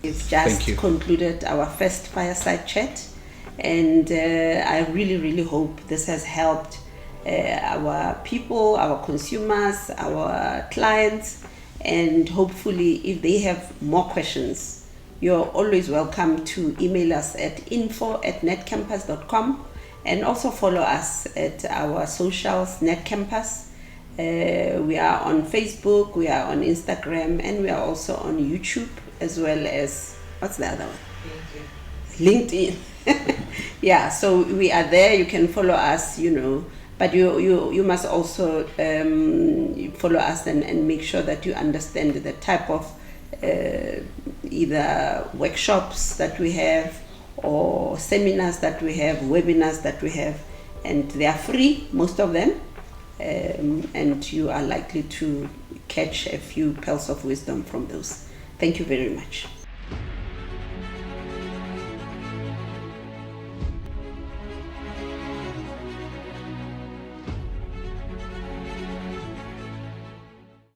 We've just concluded our first fireside chat. And I really, really hope this has helped our people, our consumers, our clients, and hopefully if they have more questions, you're always welcome to email us at info@netcampus.com, and also follow us at our socials, Netcampus. We are on Facebook, we are on Instagram, and we are also on YouTube, as well as, what's the other one? LinkedIn. Yeah, so we are there. You can follow us, but you must also follow us and make sure that you understand the type of either workshops that we have, or seminars that we have, webinars that we have, and they are free, most of them, and you are likely to catch a few pearls of wisdom from those. Thank you very much.